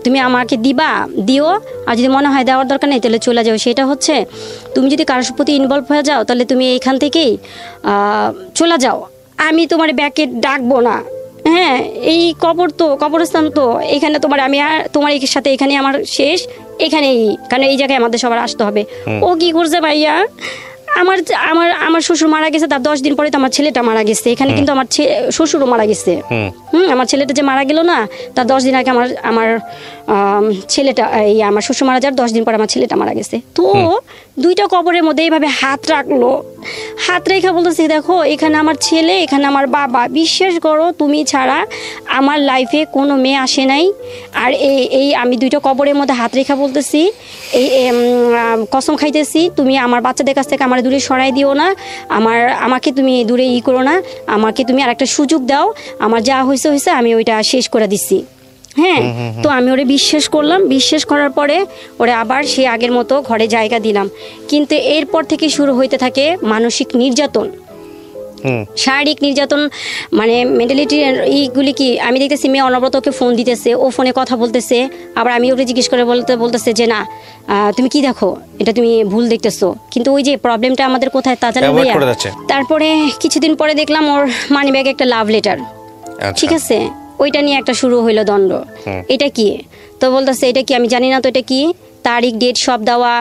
তুমি আমাকে দিও, আর যদি মনে হয় দেওয়ার দরকার নেই তাহলে চলে যাও। সেটা হচ্ছে তুমি যদি কারোর প্রতি ইনভলভ হয়ে যাও তাহলে তুমি এইখান থেকেই চলে যাও, আমি তোমার ব্যাকে ডাকবো না। হ্যাঁ, এই কবরস্থান তো এখানে আমি আর তোমার সাথে এখানে আমার শেষ, এখানেই, কারণ এই জায়গায় আমাদের সবার আসতে হবে। ও কি করছে ভাইয়া, আমার শ্বশুর মারা গেছে, তার 10 দিন পরে তো আমার ছেলেটা মারা গেছে, এখানে কিন্তু আমার শ্বশুরও মারা গেছে। আমার ছেলেটা যে মারা গেল না, তার 10 দিন আগে আমার ছেলেটা, আমার শ্বশুর মারা যাওয়ার 10 দিন পরে আমার ছেলেটা মারা গেছে। তো দুইটা কবরের মধ্যে এইভাবে হাত রেখে বলতেছি, দেখো এখানে আমার ছেলে, এখানে আমার বাবা, বিশ্বাস করো তুমি ছাড়া আমার লাইফে কোনো মেয়ে আসে নাই। আর এই আমি দুইটা কবরের মধ্যে হাত রেখা বলতেছি, এই কসম খাইতেছি, তুমি আমার বাচ্চাদের কাছ থেকে আমার দূরে সরাই দিও না, আমাকে তুমি দূরে করো না, আমাকে তুমি আর একটা সুযোগ দাও, আমার যা হয়েছে আমি ওইটা শেষ করে দিচ্ছি। হ্যাঁ, তো আমি ওরে বিশ্বাস করলাম, বিশ্বাস করার পরে ওরে আবার সে আগের মতো ঘরে জায়গা দিলাম। কিন্তু এরপর থেকে শুরু হইতে থাকে মানসিক নির্যাতন, শারীরিক নির্যাতন, মানে মেন্টালিটি এইগুলি কি আমি দেখতেছি। মেয়ে অনবরত ওকে ফোন দিতেছে, ও ফোনে কথা বলতেছে, আবার আমি ওকে জিজ্ঞেস করে বলতেছে যে না তুমি কি দেখো, এটা তুমি ভুল দেখতেছো। কিন্তু ওই যে প্রবলেমটা আমাদের কোথায় তা জানো ভাইয়া। তারপরে কিছুদিন পরে দেখলাম ওর মানি ব্যাগে একটা লাভ লেটার, ঠিক আছে, ওইটা নিয়ে একটা শুরু হইলো দ্বন্দ্ব। এটা কি, তো বলতেছে এটা কি, আমি জানি না তো এটা কি, তারিখ ডেট সব দেওয়া,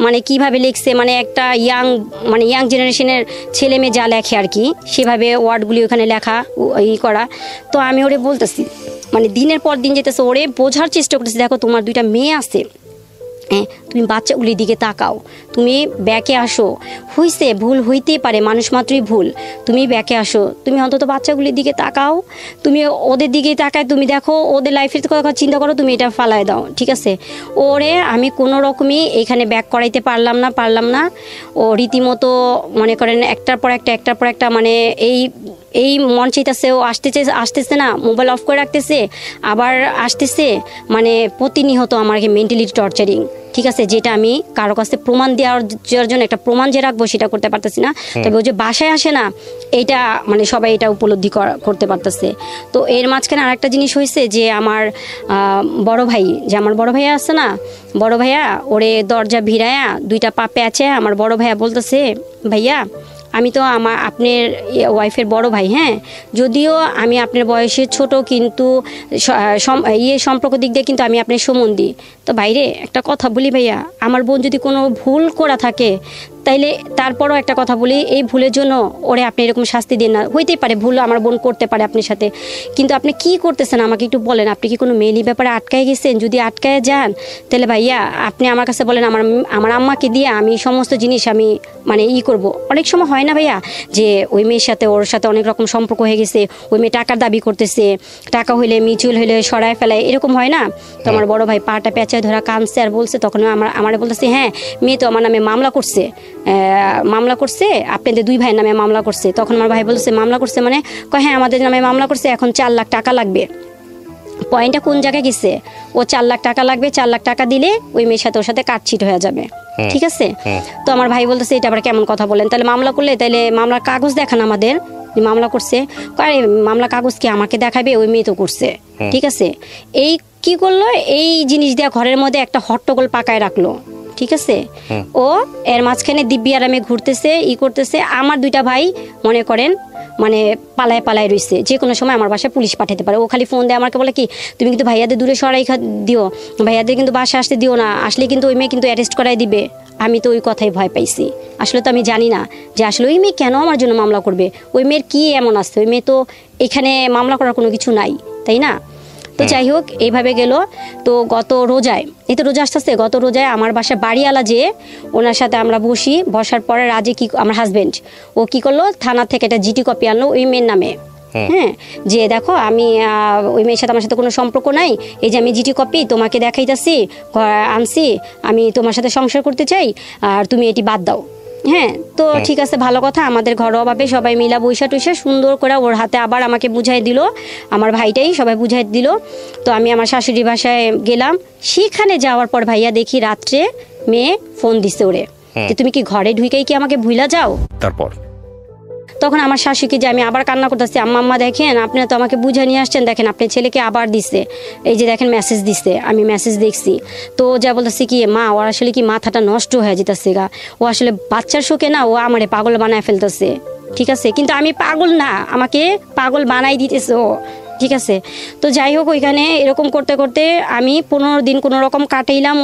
মানে কিভাবে লিখছে, মানে একটা ইয়াং জেনারেশনের ছেলে মেয়ে যা লেখে আর কি, সেভাবে ওয়ার্ডগুলি ওখানে লেখা করা। তো আমি ওরে বলতেছি, মানে দিনের পর দিন যেতেছে, ওরে বোঝার চেষ্টা করতেছি, দেখো তোমার 2টা মেয়ে আছে, হ্যাঁ তুমি বাচ্চাগুলির দিকে তাকাও, তুমি ব্যাকে আসো, হইছে ভুল হইতেই পারে, মানুষ মাত্রই ভুল, তুমি ব্যাকে আসো, তুমি অন্তত বাচ্চাগুলির দিকে তাকাও, তুমি ওদের দিকে তাকায় তুমি দেখো ওদের লাইফের কথা চিন্তা করো, তুমি এটা ফালাই দাও, ঠিক আছে। ওরে আমি কোনো রকমই এখানে ব্যাক করাইতে পারলাম না। ও রীতিমতো মনে করেন একটার পর একটা মানে এই মন চাইতেছে, ও আসতেছে না, মোবাইল অফ করে রাখতেছে, আবার আসতেছে, মানে প্রতিনিয়ত আমাকে মেন্টালি টর্চারিং, ঠিক আছে, যেটা আমি কারো কাছে প্রমাণ দেওয়ার জন্য একটা প্রমাণ যে রাখবো সেটা করতে পারতেছি না। তবে ও যে বাসায় আসে না এইটা মানে সবাই এটা উপলব্ধি করতে পারতেছে। তো এর মাঝখানে আরেকটা জিনিস হয়েছে যে আমার বড় ভাইয়া আছে না, বড় ভাইয়া ওরে দরজা ভিড়ায়া 2টা পা পেঁচে আমার বড় ভাইয়া বলতেছে, ভাইয়া আমি তো আপনার ওয়াইফের বড় ভাই, হ্যাঁ, যদিও আমি আপনার বয়সে ছোট, কিন্তু সম্পর্ক দিক দিয়ে কিন্তু আমি আপনার সম্বন্ধী। তো বাইরে একটা কথা বলি ভাইয়া, আমার বোন যদি কোনো ভুল করা থাকে তাইলে তারপরও একটা কথা বলি, এই ভুলের জন্য ওরে আপনি এরকম শাস্তি দিন না। হইতেই পারে ভুল আমার বোন করতে পারে আপনার সাথে, কিন্তু আপনি কি করতেছেন আমাকে একটু বলেন। আপনি কি কোনো মেলি ব্যাপারে আটকায় গেছেন? যদি আটকায় যান তাহলে ভাইয়া আপনি আমার কাছে বলেন, আমার আম্মাকে দিয়ে আমি সমস্ত জিনিস আমি মানে করব। অনেক সময় হয় না ভাইয়া যে ওই মেয়ের সাথে ওর সাথে অনেক রকম সম্পর্ক হয়ে গেছে, ওই মেয়ে টাকার দাবি করতেছে, টাকা হইলে মিউচুয়াল হইলে সরায় ফেলায়, এরকম হয় না? তো আমার বড় ভাই পাটা পেঁচায় ধরা কাঁদছে আর বলছে, তখন আমার বলতেছে, হ্যাঁ মেয়ে তো আমার নামে মামলা করছে, আপনাদের 2 ভাইয়ের নামে মামলা করছে। তখন আমার ভাই বলছে, মামলা করছে মানে? হ্যাঁ আমাদের নামে মামলা করছে, এখন 4 লাখ টাকা লাগবে। পয়েন্টটা কোন জায়গায় গেছে, ও 4 লাখ টাকা লাগবে, 4 লাখ টাকা দিলে ওই মেয়ের সাথে ওর সাথে কাটছিট হয়ে যাবে, ঠিক আছে? তো আমার ভাই বলতেছে, এটা আবার কেমন কথা বলেন, তাহলে মামলা করলে তাহলে মামলার কাগজ দেখান আমাদের, মামলা করছে। আরে মামলা কাগজ কি আমাকে দেখাবে, ওই মেয়ে তো করছে, ঠিক আছে? এই কি করলো, এই জিনিস দিয়ে ঘরের মধ্যে একটা হট্টগোল পাকায় রাখলো, ঠিক আছে? ও এর মাঝখানে দিব্যি আরামে ঘুরতেছে, করতেছে। আমার 2টা ভাই মনে করেন মানে পালায় রয়েছে, যে কোনো সময় আমার বাসায় পুলিশ পাঠাতে পারে। ও খালি ফোন দেয় আমাকে, বলে কি তুমি কিন্তু ভাইয়াদের দূরে সরাই দিও, ভাইয়াদের কিন্তু বাসায় আসতে দিও না, আসলে কিন্তু ওই মেয়ে কিন্তু অ্যারেস্ট করাই দিবে। আমি তো ওই কথাই ভয় পাইছি। আসলে তো আমি জানি না যে আসলে ওই মেয়ে কেন আমার জন্য মামলা করবে, ওই মেয়ের কি এমন আছে, ওই মেয়ে তো এখানে মামলা করার কোনো কিছু নাই, তাই না? তো যাই হোক এইভাবে গেল। তো গত রোজায়, এই তো রোজা আসতেছে, গত রোজায় আমার বাসায় বাড়িওয়ালা যে ওনার সাথে আমরা বসার পরে রাজে কি আমার হাজবেন্ড ও কি করলো, থানা থেকে একটা জিটি কপি আনলো ওই মেয়ের নামে, হ্যাঁ, যে দেখো আমি ওই মেয়ের সাথে আমার সাথে কোনো সম্পর্ক নাই, এই যে আমি জিটি কপি তোমাকে দেখাইতেছি আনছি, আমি তোমার সাথে সংসার করতে চাই আর তুমি এটি বাদ দাও। হ্যাঁ, তো ঠিক আছে, ভালো কথা। আমাদের ঘরোয়াভাবে সবাই মিলা বৈশা টুইসা সুন্দর করে ওর হাতে আবার আমাকে বুঝাই দিল, আমার ভাইটাই সবাই বুঝাই দিল। তো আমি আমার শাশুড়ি বাসায় গেলাম। সেখানে যাওয়ার পর ভাইয়া দেখি রাত্রে মেয়ে ফোন দিছে ওরে যে তুমি কি ঘরে ঢুকেই কি আমাকে ভুলা যাও। তারপর তখন আমার শাশুড়িকে যে আমি আবার কান্না করতেছি, আম্মা দেখেন আপনারা তো আমাকে বুঝে নিয়ে আসছেন, দেখেন আপনার ছেলেকে আবার দিছে, এই যে দেখেন মেসেজ দিছে, আমি মেসেজ দেখছি। তো যা বলতেছি কি মা, ওর আসলে কি মাথাটা নষ্ট হয়ে যেতেছে গা, ও আসলে বাচ্চার শোকে না, ও আমারে পাগল বানায় ফেলতেছে, ঠিক আছে? কিন্তু আমি পাগল না, আমাকে পাগল বানাই দিতেছে ও, ঠিক আছে? তো যাই হোক, ওইখানে এরকম করতে করতে আমি 15 দিন কোনো রকম কাটাইলাম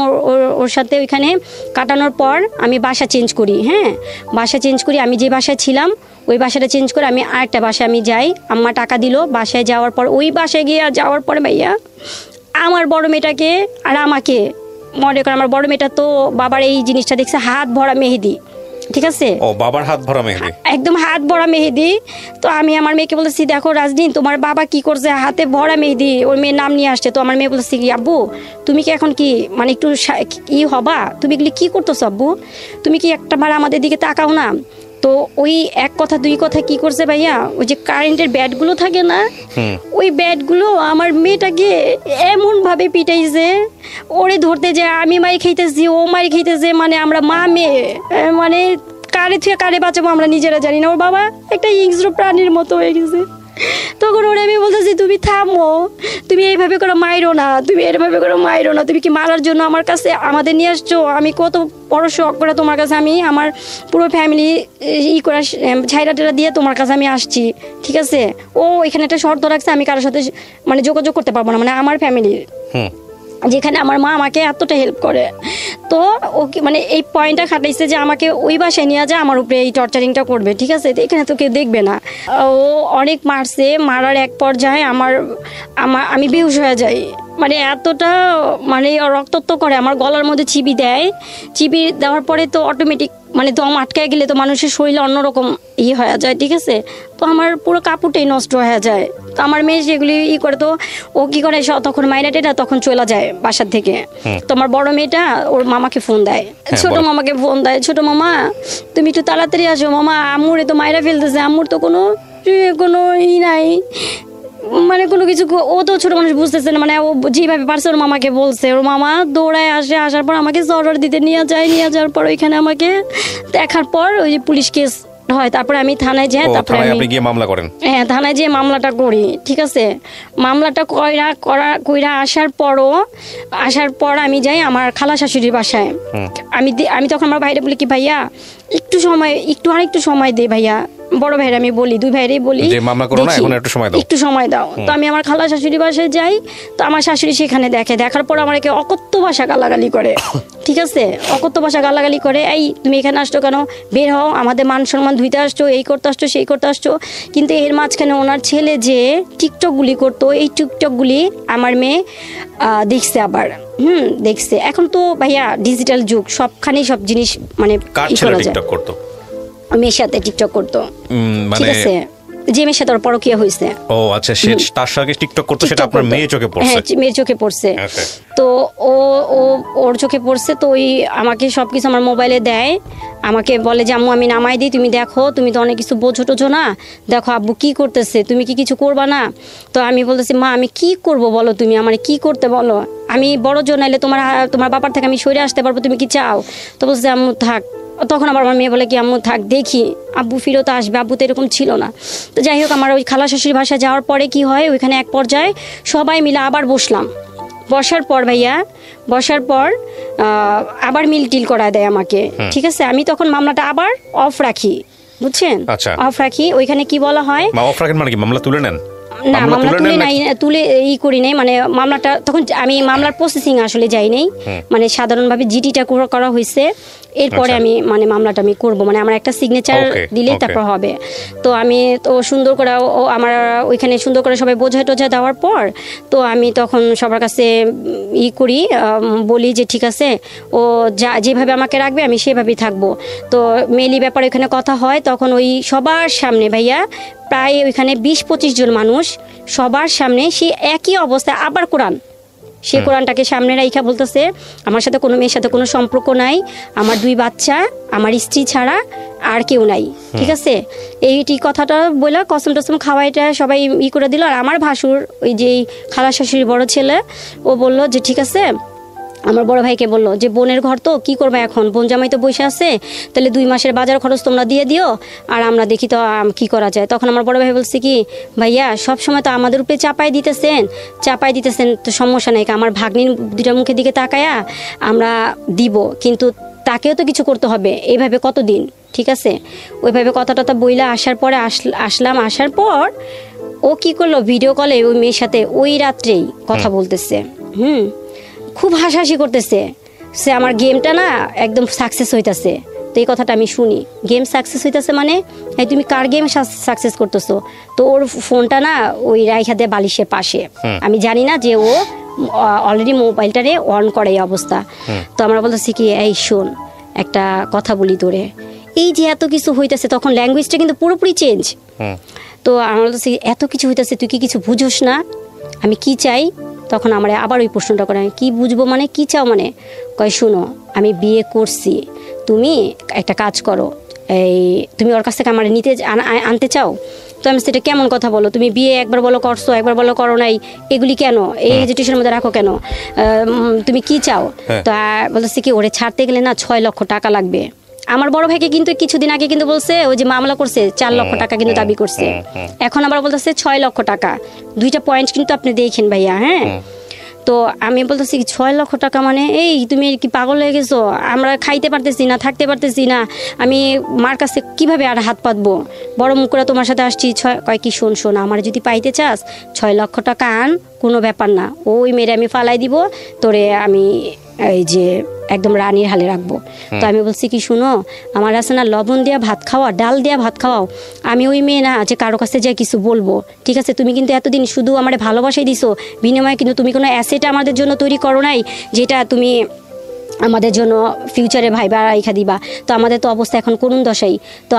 ওর সাথে। ওইখানে কাটানোর পর আমি বাসা চেঞ্জ করি, হ্যাঁ, বাসা চেঞ্জ করি। আমি যে বাসায় ছিলাম ওই বাসাটা চেঞ্জ করে আমি আরেকটা বাসায় আমি যাই। আম্মা টাকা দিল, বাসায় যাওয়ার পর ওই বাসায় গিয়ে যাওয়ার পরে ভাইয়া আমার বড় মেয়েটাকে আর আমাকে মনে করে, আমার বড় মেয়েটা তো বাবার এই জিনিসটা দেখছে, হাত ভরা মেহেদি, ঠিক আছে? ও বাবার হাত ভরা মেহেদি, একদম হাত ভরা মেহেদি। তো আমি আমার মেয়েকে বলতেছি, দেখো রাজদিন তোমার বাবা কি করছে, হাতে ভরা মেহেদি, ওর মেয়ের নাম নিয়ে আসছে। তো আমার মেয়ে বলতেছি কি, আব্বু তুমি কি এখন কি মানে একটু হবা, তুমি এগুলি কি করতেছো আব্বু, তুমি কি একটাবার আমাদের দিকে তাকাও না? তো ওই এক কথা দুই কথা কি করছে ভাইয়া, ওই যে কারেন্টের ব্যাটগুলো থাকে না, ওই ব্যাটগুলো আমার মেয়েটাকে এমন ভাবে পিটাইছে, ওরে ধরতে যায় আমি মারি খাইতেছি, ও মারি খাইতেছে, মানে আমরা মা মেয়ে মানে কারে থেকে কারে বাঁচাবো আমরা নিজেরা জানি না। ওর বাবা একটা হিংস্র প্রাণীর মতো হয়ে গেছে। তখন ওরে আমি বলতেছি, তুমি থামো, তুমি এইভাবে করে মাইরো না, তুমি এইভাবে করে মাইরো না, তুমি কি মারার জন্য আমার কাছে আমাদের নিয়ে আসছো? আমি কত বড় শখ করে তোমার কাছে, আমি আমার পুরো ফ্যামিলি করে ঝাইরা টেরা দিয়ে তোমার কাছে আমি আসছি, ঠিক আছে? ও এখানে একটা শর্ত রাখছে, আমি কারোর সাথে মানে যোগাযোগ করতে পারবো না, মানে আমার ফ্যামিলির, যেখানে আমার মা আমাকে এতটা হেল্প করে। তো ও মানে এই পয়েন্টটা খাটাইছে যে আমাকে ওই বাসায় নিয়ে যায়, আমার উপরে এই টর্চারিংটা করবে, ঠিক আছে? তো এখানে তো কেউ দেখবে না। ও অনেক মারছে, মারার এক পর্যায়ে আমি বেহুশ হয়ে যাই, মানে এতটা মানে রক্তাক্ত করে, আমার গলার মধ্যে চিবি দেয়, চিবি দেওয়ার পরে তো অটোমেটিক মানে দম আটকায় গেলে তো মানুষের শরীরে অন্যরকম হয়ে যায়, ঠিক আছে? তো আমার পুরো কাপড়টাই নষ্ট হয়ে যায়। তো আমার মেয়ে সেগুলি করে, তো ও কি করে তখন মাইনাটেটা তখন চলে যায় বাসার থেকে। তো আমার বড় মেয়েটা ওর মামাকে ফোন দেয়, ছোট মামাকে ফোন দেয়, ছোট মামা তুমি একটু তাড়াতাড়ি আসো, মামা আম্মুরে তো মাইরা ফেলতেছে, আম্মুর তো কোনো নাই, মানে কোনো কিছু, ও তো ছোট মানুষ বুঝতেছে না, মানে ও যেভাবে পারছে ওর মামাকে বলছে, ওর মামা দৌড়ায় আসে, আসার পর আমাকে জরর দিতে নিয়ে যাওয়ার পর ওইখানে আমাকে দেখার পর ওই যে পুলিশ কেস হয়, তারপরে আমি থানায় যাই, তারপরে আপনি গিয়ে মামলা করেন? হ্যাঁ, থানায় যেয়ে মামলাটা করি। ঠিক আছে, মামলাটা কইরা আসার পর আমি যাই আমার খালা শাশুড়ির বাসায়। আমি তখন আমার ভাইরে বলি কি ভাইয়া একটু সময় দে ভাইয়া, বড় ভাইয়ের আমি বলি, দুই ভাইয়েরই বলি একটু সময় দাও। তো আমি আমার খালা শাশুড়ি বাসায় যাই, তো আমার শাশুড়ি সেখানে দেখার পর আমার অকথ্য ভাষা গালাগালি করে। ঠিক আছে, অকথ্য ভাষা গালাগালি করে, এই তুমি এখানে আসছো কেন, বের হও, আমাদের মান সম্মান ধুইতে আসছো, এই করতে আসছো, সেই করতে আসছো। কিন্তু এর মাঝখানে ওনার ছেলে যে টিকটকগুলি করতো, এই টিকটকগুলি আমার মেয়ে দেখছে আবার। দেখছে। এখন তো ভাইয়া ডিজিটাল যুগ, সবখানেই সব জিনিস মানে মেয়ের সাথে টিকটক করতো। ঠিক আছে, যে মেয়ের সাথে ওর পরকীয়া হয়েছে। ও আচ্ছা, তার সাথে টিকটক করতো, সেটা আপনার মেয়ে চোখে পড়ছে? হ্যাঁ, মেয়ের চোখে পড়ছে। তো ওর চোখে পড়ছে, তো ওই আমাকে সবকিছু আমার মোবাইলে দেয়, আমাকে বলে যে আম্মু আমি নামাই দিই, তুমি দেখো, তুমি তো অনেক কিছু বোঝো না, দেখো আব্বু কি করতেছে, তুমি কি কিছু করবা না? তো আমি বলতেছি মা আমি কি করব বলো, তুমি আমার কি করতে বলো, আমি বড় জোর নাইলে তোমার বাবার থেকে আমি সরে আসতে পারবো, তুমি কি চাও? তো বলছে আম্মু থাক। তখন আবার আমার মেয়ে বলে কি আম্মু থাক, দেখি আব্বু ফিরত আসবে, আব্বু তো এরকম ছিল না। তো যাই হোক, আমার ওই খালা শাশুড়ির বাসায় যাওয়ার পরে কি হয়, ওইখানে এক পর্যায়ে সবাই মিলে আবার বসার পর আবার মিল টিল করা দেয় আমাকে। ঠিক আছে, আমি তখন মামলাটা আবার অফ রাখি, বুঝছেন, অফ রাখি। ওইখানে কি বলা হয়, অফ রাখেন মানে কি, মামলা তুলে নেন? না, মামলা তুলে করি নাই, মানে মামলাটা তখন আমি মামলার প্রসেসিং আসলে যাই নাই, মানে সাধারণভাবে জিটিটা করা হয়েছে, এরপরে আমি মানে মামলাটা আমি করবো, মানে আমার একটা সিগনেচার দিলেই তারপর হবে। তো আমি তো সুন্দর করে আমার ওইখানে সুন্দর করে সবাই বোঝা দেওয়ার পর, তো আমি তখন সবার কাছে করি, বলি যে ঠিক আছে, ও যেভাবে আমাকে রাখবে আমি সেভাবেই থাকবো। তো মেলি ব্যাপারে ওইখানে কথা হয়, তখন ওই সবার সামনে ভাইয়া প্রায় ওইখানে 20-25 জন মানুষ সবার সামনে সেই একই অবস্থায় আবার কোরআনটাকে সামনে রাইখা বলতেছে আমার সাথে কোনো মেয়ের সাথে কোনো সম্পর্ক নাই, আমার 2 বাচ্চা, আমার স্ত্রী ছাড়া আর কেউ নাই। ঠিক আছে, এইটি কথাটা বলে কসম টসম খাওয়াইটা সবাই করে দিল। আর আমার ভাসুর ওই যে খালা শাশুড়ির বড় ছেলে, ও বলল যে ঠিক আছে, আমার বড় ভাইকে বললো যে বোনের ঘর তো কি করবে এখন, বোন জামাই তো বসে আছে, তাহলে 2 মাসের বাজার খরচ তোমরা দিয়ে দিও, আর আমরা দেখি তো কি করা যায়। তখন আমার বড় ভাই বলছে কি ভাইয়া সব সময় তো আমাদের উপরে চাপাই দিতেছেন, তো সমস্যা নেই, আমার ভাগ্নির 2টা মুখের দিকে তাকায়া আমরা দিব, কিন্তু তাকেও তো কিছু করতে হবে, এইভাবে কতদিন। ঠিক আছে, ওইভাবে কথা বইলা আসার পরে আসার পর ও কি করলো, ভিডিও কলে ওই মেয়ের সাথে ওই রাত্রেই কথা বলতেছে, খুব হাসাহাসি করতেছে, সে আমার গেমটা না একদম সাকসেস হইতাছে। তো এই কথাটা আমি শুনি, গেম সাকসেস হইতাছে মানে এই তুমি কার গেম সাকসেস করতেছো? তো ওর ফোনটা না ওই রাইখা দিয়ে বালিশের পাশে, আমি জানি না যে ও অলরেডি মোবাইলটারে অন করে এই অবস্থা। তো আমরা বলতেছি কি এই শোন একটা কথা বলি তোরে, এই যে এত কিছু হইতেছে, তখন ল্যাঙ্গুয়েজটা কিন্তু পুরোপুরি চেঞ্জ। তো আমরা বলতেছি এত কিছু হইতেছে, তুই কি কিছু বুঝোস না আমি কি চাই? তখন আমরা আবার ওই প্রশ্নটা করে, কি বুঝবো মানে, কি চাও মানে? কয় শুনো, আমি বিয়ে করছি, তুমি একটা কাজ করো, তুমি ওর কাছ থেকে আমার আনতে চাও? তো আমি সেটা কেমন কথা বলো, তুমি বিয়ে একবার বলো করছো, একবার বলো করো নাই, এগুলি কেন এই হেজিটেশনের মধ্যে রাখো কেন, তুমি কি চাও? তো বলতেছে কি ওরে ছাড়তে গেলে না 6 লক্ষ টাকা লাগবে। আমার বড় ভাইকে কিন্তু কিছুদিন আগে কিন্তু বলছে ওই যে মামলা করছে 4 লক্ষ টাকা কিন্তু দাবি করছে, এখন আবার বলতেছে 6 লক্ষ টাকা। 2টা পয়েন্ট কিন্তু আপনি দেখেন ভাইয়া। হ্যাঁ, তো আমি বলতেছি 6 লক্ষ টাকা মানে এই তুমি কি পাগল হয়ে গেছো? আমরা খাইতে পারতেছি না, থাকতে পারতেছি না, আমি মার কাছে কিভাবে আর হাত পাতবো? বড় মুখ করে তোমার সাথে আসছি। কয় কি শোন, আমার যদি পাইতে চাস 6 লক্ষ টাকা আন, কোনো ব্যাপার না, ওই মেরে আমি ফালাই দিব, তোরে আমি এই যে একদম রানীর হালে রাখবো। তো আমি বলছি কি শুনো, আমার আছে না লবণ দেওয়া ভাত খাওয়া, ডাল দেওয়া ভাত খাওয়াও, আমি ওই মেয়ে না যে কারো কাছে যাই কিছু বলবো। ঠিক আছে, তুমি কিন্তু এতদিন শুধু আমার ভালোবাসাই দিছো, বিনিময়ে কিন্তু তুমি কোনো অ্যাসেট আমাদের জন্য তৈরি করো নাই, যেটা তুমি আমাদের জন্য ফিউচারে ভাইবা রেখা দিবা। তো আমাদের তো অবস্থা এখন করুণ দশাই। তো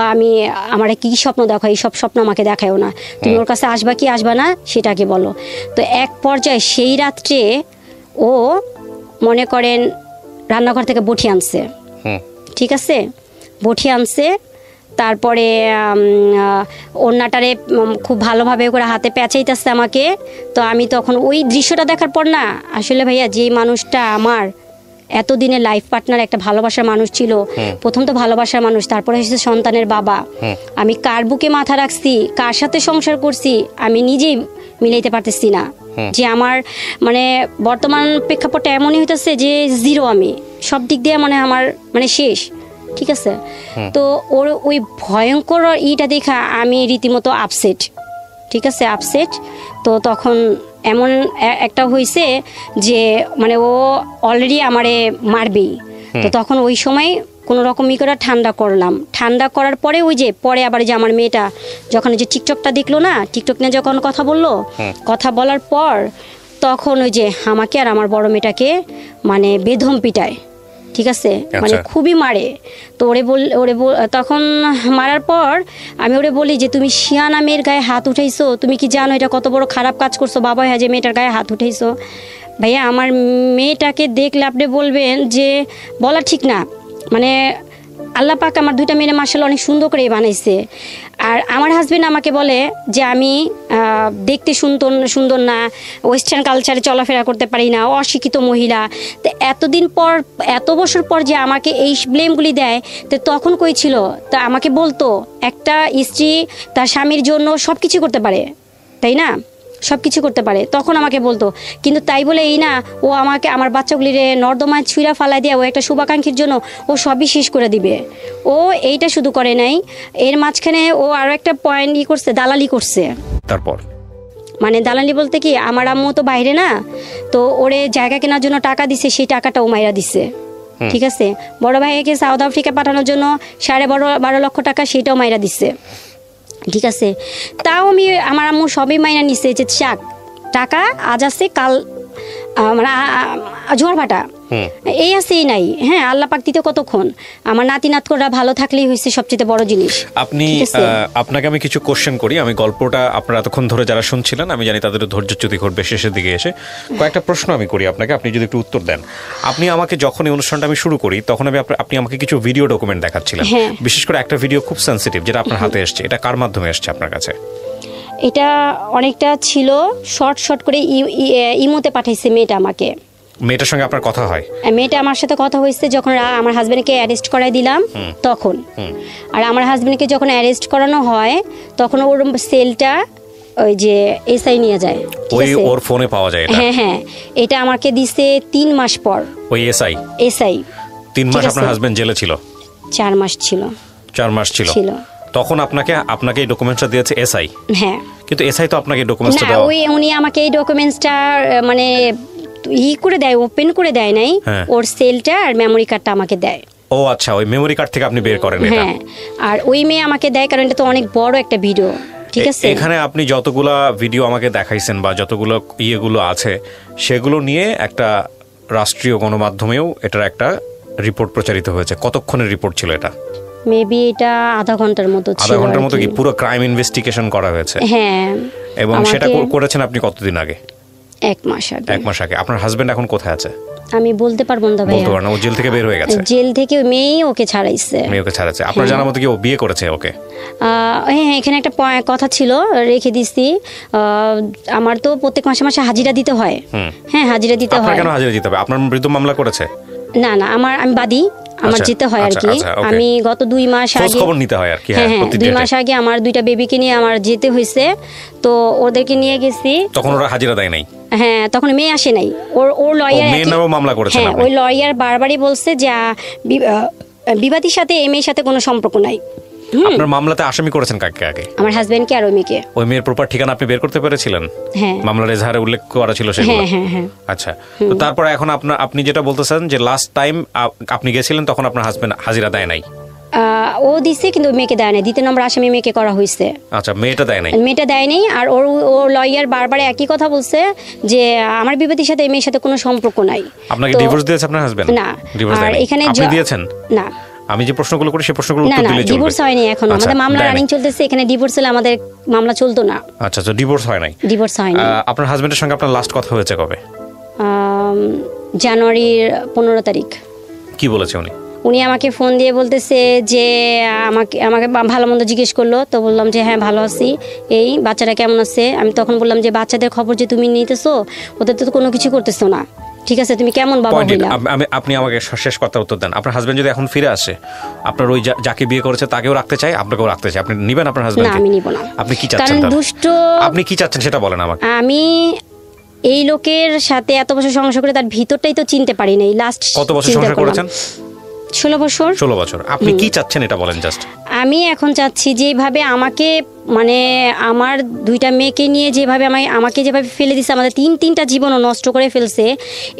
আমার কি স্বপ্ন দেখো, এই সব স্বপ্ন আমাকে দেখায়ও না, তুমি ওর কাছে আসবা কি আসবা না সেটাকে বলো। তো এক পর্যায়ে সেই রাত্রে ও মনে করেন রান্নাঘর থেকে বটি আনছে, ঠিক আছে, বটি আনছে, তারপরে ওড়নাটারে খুব ভালোভাবে করে হাতে পেঁচাইতেছে আমাকে। তো আমি তখন ওই দৃশ্যটা দেখার পর না আসলে ভাইয়া যে মানুষটা আমার এতদিনের লাইফ পার্টনার, একটা ভালোবাসার মানুষ ছিল, প্রথম তো ভালোবাসার মানুষ, তারপরে এসেছে সন্তানের বাবা, আমি কার বুকে মাথা রাখছি, কার সাথে সংসার করছি আমি নিজেই মিলাইতে পারতেছি না। যে আমার মানে বর্তমান প্রেক্ষাপটটা এমনই হইতেছে যে জিরো, আমি সব দিক দিয়ে মানে আমার মানে শেষ, ঠিক আছে। তো ওর ওই ভয়ঙ্কর ইটা দেখা আমি রীতিমতো আপসেট, ঠিক আছে, আপসেট। তো তখন এমন একটা হয়েছে যে মানে ও অলরেডি আমারে মারবেই। তো তখন ওই সময় কোনো রকমই করে ঠান্ডা করলাম। ঠান্ডা করার পরে ওই যে পরে আবার যে আমার মেয়েটা যখন যে টিকটকটা দেখলো না, টিকটক নিয়ে যখন কথা বললো, কথা বলার পর তখন ওই যে আমাকে আর আমার বড় মেয়েটাকে মানে বেধম পিটায়, ঠিক আছে, মানে খুবই মারে। তো তখন মারার পর আমি ওরে বলি যে তুমি শিয়ানা মেয়ের গায়ে হাত উঠাইছো, তুমি কি জানো এটা কত বড় খারাপ কাজ করছো বাবা, হ্যাঁ যে মেয়েটার গায়ে হাত উঠাইছো। ভাইয়া আমার মেয়েটাকে দেখলে আপনি বলবেন যে বলা ঠিক না, মানে আল্লাহ পাক আমার দুইটা মেয়ে মাশাআল্লাহ অনেক সুন্দর করে বানাইছে। আর আমার হাজবেন্ড আমাকে বলে যে আমি দেখতে সুন্দর না, ওয়েস্টার্ন কালচারে চলাফেরা করতে পারি না, অশিক্ষিত মহিলা। তো এতদিন পর, এত বছর পর যে আমাকে এই ব্লেমগুলি দেয়, তো তখন কই ছিল? তা আমাকে বলতো একটা স্ত্রী তার স্বামীর জন্য সব কিছু করতে পারে, তাই না, সব কিছু করতে পারে, তখন আমাকে বলতো। কিন্তু তাই বলে এই না, ও আমাকে আমার বাচ্চাগুলিরে নর্দমায় ছুঁড়া ফালাই দিয়ে ও একটা শুভাকাঙ্ক্ষীর জন্য ও সবই শেষ করে দিবে। ও এইটা শুধু করে নাই, এর মাঝখানে ও আরও একটা পয়েন্ট করছে, দালালি করছে। তারপর মানে দালালি বলতে কি, আমার আম্মু তো বাইরে না, তো ওরে জায়গা কেনার জন্য টাকা দিছে, সেই টাকাটা ও মাইরা দিছে, ঠিক আছে। বড় ভাইকে সাউথ আফ্রিকা পাঠানোর জন্য 12.5 লক্ষ টাকা, সেটাও মাইরা দিছে, ঠিক আছে। তাও আমি আমার আম্মু সবই মাইনা নিছে যে চাক টাকা আজ আছে কাল মানে ঝড় ভাটা এই আছেই নাই, হ্যাঁ আল্লাহ পাক দিতে কতক্ষণ, আমার নাতি নাতকরা ভালো থাকলেই হয়েছে সবচেয়ে বড় জিনিস। আপনাকে আমি কিছু কোশ্চেন করি, আমি গল্পটা আপনারা এতক্ষণ ধরে যারা শুনছিলেন আমি জানি তাদের ধৈর্যচ্যুতি ঘটবে শেষের দিকে এসে। কয়েকটা প্রশ্ন আমি করি আপনাকে, আপনি যদি একটু উত্তর দেন। আপনি আমাকে যখন এই অনুষ্ঠানটা আমি শুরু করি তখন আপনি আমাকে কিছু ভিডিও ডকুমেন্ট দেখাচ্ছিলেন, বিশেষ করে একটা ভিডিও খুব সেন্সিটিভ যেটা আপনার হাতে এসছে, এটা কার মাধ্যমে এসছে আপনার কাছে? এটা অনেকটা ছিল শর্ট করে ইমোতে পাঠাইছে মেয়েটা আমাকে। মেয়েটার সঙ্গে আপনার কথা হয়? মেয়েটা আমার সাথে কথা হয়েছে যখন আমার হাজবেন্ডকে অ্যারেস্ট করাই দিলাম তখন। আর আমার হাজবেন্ডকে যখন অ্যারেস্ট করানো হয় তখন ওর সেলটা ওই যে এসআই নিয়ে যায়, ওই ওর ফোনে পাওয়া যায় এটা? হ্যাঁ, এটা আমাকে দিছে 3 মাস পর। ওই এসআই 3 মাস আপনার হাজবেন্ড জেলে ছিল? 4 মাস ছিল। 4 মাস ছিল তখন আপনাকে এই ডকুমেন্টসটা দিয়েছে এসআই? হ্যাঁ। কিন্তু এসআই তো আপনাকে ডকুমেন্টসটা দাও, উনি আমাকে এই ডকুমেন্টসটা মানে করে দেয়, ওপেন করে দেয় নাই, ওর সেলটা আর মেমোরি কার্ডটা আমাকে দেয়। ও আচ্ছা, ওই মেমোরি কার্ড থেকে আপনি বের করেন এটা? হ্যাঁ, আর ওই মেয়ে আমাকে দেয় কারণ এটা তো অনেক বড় একটা ভিডিও, ঠিক আছে। এখানে আপনি যতগুলা ভিডিও আমাকে দেখাইছেন বা যতগুলো ইয়েগুলো আছে সেগুলো নিয়ে একটা রাষ্ট্রীয় গণমাধ্যমেও এটার একটা রিপোর্ট প্রচারিত হয়েছে। কতক্ষণের রিপোর্ট ছিল এটা? মেবি এটা আধা ঘন্টার মতো ছিল। আধা ঘন্টার মতো? কি পুরো ক্রাইম ইনভেস্টিগেশন করা হয়েছে? হ্যাঁ। এবং সেটা করেছেন আপনি কতদিন আগে? 1 মাস আগে। 1 মাস আগে। আপনার হাজবেন্ড এখন কোথায় আছে? আমি বলতে পারবো না ভাই। বলতে পারবেন না? ও জেল থেকে বের হয়ে গেছে? জেল থেকে মেয়ে ওকে ছাড়াইছে। মেয়ে ওকে ছাড়াচ্ছে। আপনার জানার মতো কি ও বিয়ে করেছে ওকে? হ্যাঁ, এখানে একটা কথা ছিল, রেখে দিছি। আমার তো প্রত্যেক মাসে মাসে হাজিরা দিতে হয়। হ্যাঁ, হাজিরা দিতে হয়। আপনার কেন হাজিরা দিতে হবে? আপনার বিরুদ্ধে মামলা করেছে? না, আমি বাদী, আমার যেতে হয় আর কি। আমি গত 2 মাস আগে খবর নিতে হয় আর কি। হ্যাঁ, 2 মাস আগে আমার 2টা বেবিকে নিয়ে আমার যেতে হয়েছে, তো ওদেরকে নিয়ে গেছি। তখন ওরা হাজিরা দেয় নাই? হ্যাঁ, তখন মেয়ে আসে নাই। ওর লয়ার মেয়ের নামে মামলা করেছে? হ্যাঁ, ওই লয়ার বারবারই বলছে যে বিবাদীর সাথে এই মেয়ের সাথে কোনো সম্পর্ক নাই। আপনার মামলাতে আসামি করেছেন কাকে আগে? আমার হাজবেন্ডকে আর ওই মেয়েকে। ওই মেয়ের প্রপার ঠিকানা আপনি বের করতে পেরেছিলেন? হ্যাঁ। মামলার এজাহারে উল্লেখ করা ছিল সেগুলো? হ্যাঁ। আচ্ছা, তো তারপর এখন আপনি যেটা বলতেছেন যে লাস্ট টাইম আপনি গেছিলেন তখন আপনার হাজবেন্ড হাজিরা দেয় নাই? ও দিছে কিন্তু মেয়েকে দেয় নাই। 2 নম্বর আসামি মেয়েকে করা হয়েছে। আচ্ছা, মেয়েটা দেয় নাই? মেয়েটা দেয় নাই। আর ওর লয়ার বারবার একই কথা বলছে যে আমার বিবাদীর সাথে এই মেয়ের সাথে কোনো সম্পর্ক নাই। আপনাকে ডিভোর্স দিয়েছে আপনার হাজবেন্ড? না। আর এখানে আপনি দিয়েছেন? না। আমি যে প্রশ্নগুলো করি সেই প্রশ্নগুলো উত্তর দিলে চলবে? না, ডিভোর্স হয়নি এখনো। আমাদের মামলা রানিং চলতেছে। এখানে ডিভোর্স হলে আমাদের মামলা চলতো না। আচ্ছা, তো ডিভোর্স হয় নাই? ডিভোর্স হয়নি। আপনার হাজবেন্ডের সঙ্গে আপনার লাস্ট কথা হয়েছে কবে? জানুয়ারির 15 তারিখ। কি বলেছে উনি? উনি আমাকে ফোন দিয়ে বলতেছে যে আমাকে ভালো মন্দ জিজ্ঞেস করলো, তো বললাম যে হ্যাঁ ভালো আছি, এই বাচ্চাটা কেমন আছে। আমি তখন বললাম যে বাচ্চাদের খবর যে তুমি নিতেছো, ওদের তো কোনো কিছু করতেছো না, ঠিক আছে তুমি কেমন বাবা হইলা। আপনি আমাকে শেষ কথার উত্তর দেন। আপনার হাজবেন্ড যদি এখন ফিরে আসে, আপনার ওই যাকে বিয়ে করেছে তাকেও রাখতে চায়, আপনাকেও রাখতে চায়, আপনি নিবেন আপনার হাজবেন্ডকে? না, আমি নিব না। আপনি কি চাচ্ছেন? কারণ দুষ্ট, আপনি কি চাচ্ছেন সেটা বলেন আমাকে। আমি এই লোকের সাথে এত বছর সংসার করে তার ভিতরটাই তো চিনতে পারি নাই। লাস্ট কত বছর সংসার করেছেন? 16 বছর। 16 বছর। আপনি কি চাচ্ছেন এটা বলেন জাস্ট। আমি এখন চাচ্ছি যেভাবে আমাকে মানে আমার দুইটা মেয়েকে নিয়ে যেভাবে আমাকে যেভাবে ফেলে দিচ্ছে, আমাদের তিনটা জীবনও নষ্ট করে ফেলছে,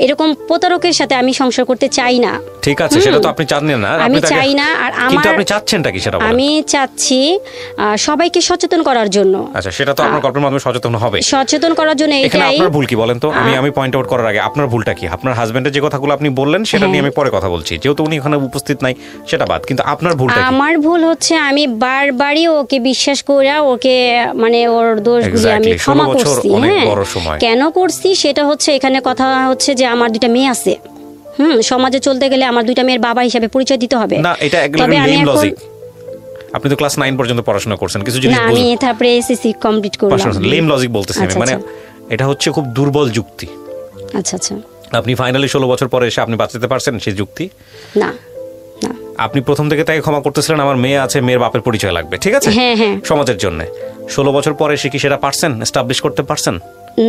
এরকম প্রতারকের সাথে আমি সংসার করতে চাই না। ঠিক আছে, সেটা তো আপনি চান না। আমি চাই না। আর কিন্তু আপনি চাচ্ছেনটা কি সেটা বলেন। আমি চাচ্ছি সবাইকে সচেতন করার জন্য। আচ্ছা, সেটা তো আপনার গল্পের মাধ্যমে সচেতন হবে। সচেতন করার জন্য এখানে আপনার ভুল কি বলেন তো? আমি পয়েন্ট আউট করার আগে আপনার ভুলটা কি? আপনার হাজবেন্ডের যে কথাগুলো আপনি বললেন সেটা নিয়ে আমি পরে কথা বলছি, যেহেতু উনি এখানে উপস্থিত নাই সেটা বাদ। কিন্তু আপনার ভুলটা কি? আমার ভুল হচ্ছে আমি বারবারই ওকে বিশ্বাস করে ওকে মানে ওর দোষগুলি আমি ক্ষমা করছি। হ্যাঁ, কেন করছি সেটা হচ্ছে, এখানে কথা হচ্ছে যে আমার দুইটা মেয়ে আছে। সমাজে চলতে গেলে আমার দুইটা মেয়ের বাবা হিসেবে পরিচয় দিতে হবে। না, এটা একদম লেম লজিক। আপনি তো ক্লাস 9 পর্যন্ত পড়াশোনা করছেন, কিছু জিনিস না, আমি তারপরে এসএসসি কমপ্লিট করলাম। লেম লজিক বলতেছি আমি, মানে এটা হচ্ছে খুব দুর্বল যুক্তি। আচ্ছা আচ্ছা। আপনি ফাইনালি 16 বছর পরে এসে আপনি বাঁচাতে পারছেন সেই যুক্তি? না। আপনি প্রথম থেকে তাকে ক্ষমা করতেছিলেন, আমার মেয়ে আছে, মেয়ের বাপের পরিচয় লাগবে, ঠিক আছে, সমাজের জন্য। 16 বছর পরে এসে কি সেটা পারছেন এস্টাবলিশ করতে পারছেন?